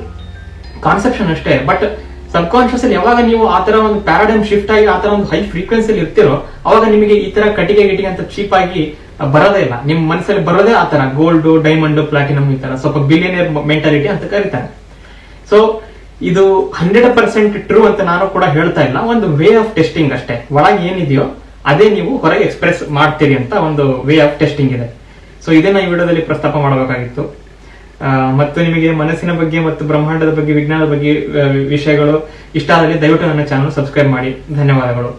ಕಾನ್ಸೆಪ್ಷನ್ ಅಷ್ಟೇ. ಬಟ್ ಸಬ್ ಕಾನ್ಶಿಯಸ್ ಅಲ್ಲಿ ಯಾವಾಗ ನೀವು ಆತರ ಒಂದು ಪ್ಯಾರಾಡೈಮ್ ಶಿಫ್ಟ್ ಆಗಿ ಆತರ ಒಂದು ಹೈ ಫ್ರೀಕ್ವೆನ್ಸಿಯಲ್ಲಿ ಇರ್ತಿರೋ ಅವಾಗ ನಿಮಗೆ ಈ ತರ ಕಟ್ಟಿಗೆ ಅಂತ ಚೀಪ್ ಆಗಿ ಬರೋದೇ ಇಲ್ಲ. ನಿಮ್ ಮನಸ್ಸಲ್ಲಿ ಬರೋದೇ ಆತರ ಗೋಲ್ಡ್, ಡೈಮಂಡ್, ಪ್ಲಾಟಿನಮ್ ಈ ತರ ಸ್ವಲ್ಪ ಬಿಲಿಯನಿಯರ್ ಮೆಂಟಾಲಿಟಿ ಅಂತ ಕರೀತಾರೆ. ಸೊ ಇದು 100% ಟ್ರೂ ಅಂತ ನಾನು ಕೂಡ ಹೇಳ್ತಾ ಇಲ್ಲ, ಒಂದು ವೇ ಆಫ್ ಟೆಸ್ಟಿಂಗ್ ಅಷ್ಟೇ. ಒಳಗೆ ಏನಿದೆಯೋ ಅದೇ ನೀವು ಹೊರಗೆ ಎಕ್ಸ್ಪ್ರೆಸ್ ಮಾಡ್ತೀರಿ ಅಂತ ಒಂದು ವೇ ಆಫ್ ಟೆಸ್ಟಿಂಗ್ ಇದೆ. ಸೊ ಇದನ್ನ ಈ ವಿಡಿಯೋದಲ್ಲಿ ಪ್ರಸ್ತಾಪ ಮಾಡಬೇಕಾಗಿತ್ತು. ಮತ್ತು ನಿಮಗೆ ಮನಸ್ಸಿನ ಬಗ್ಗೆ ಮತ್ತು ಬ್ರಹ್ಮಾಂಡದ ಬಗ್ಗೆ, ವಿಜ್ಞಾನದ ಬಗ್ಗೆ ವಿಷಯಗಳು ಇಷ್ಟ ಆದಲ್ಲಿ ದಯವಿಟ್ಟು ನನ್ನ ಚಾನಲ್ ಸಬ್ಸ್ಕ್ರೈಬ್ ಮಾಡಿ. ಧನ್ಯವಾದಗಳು.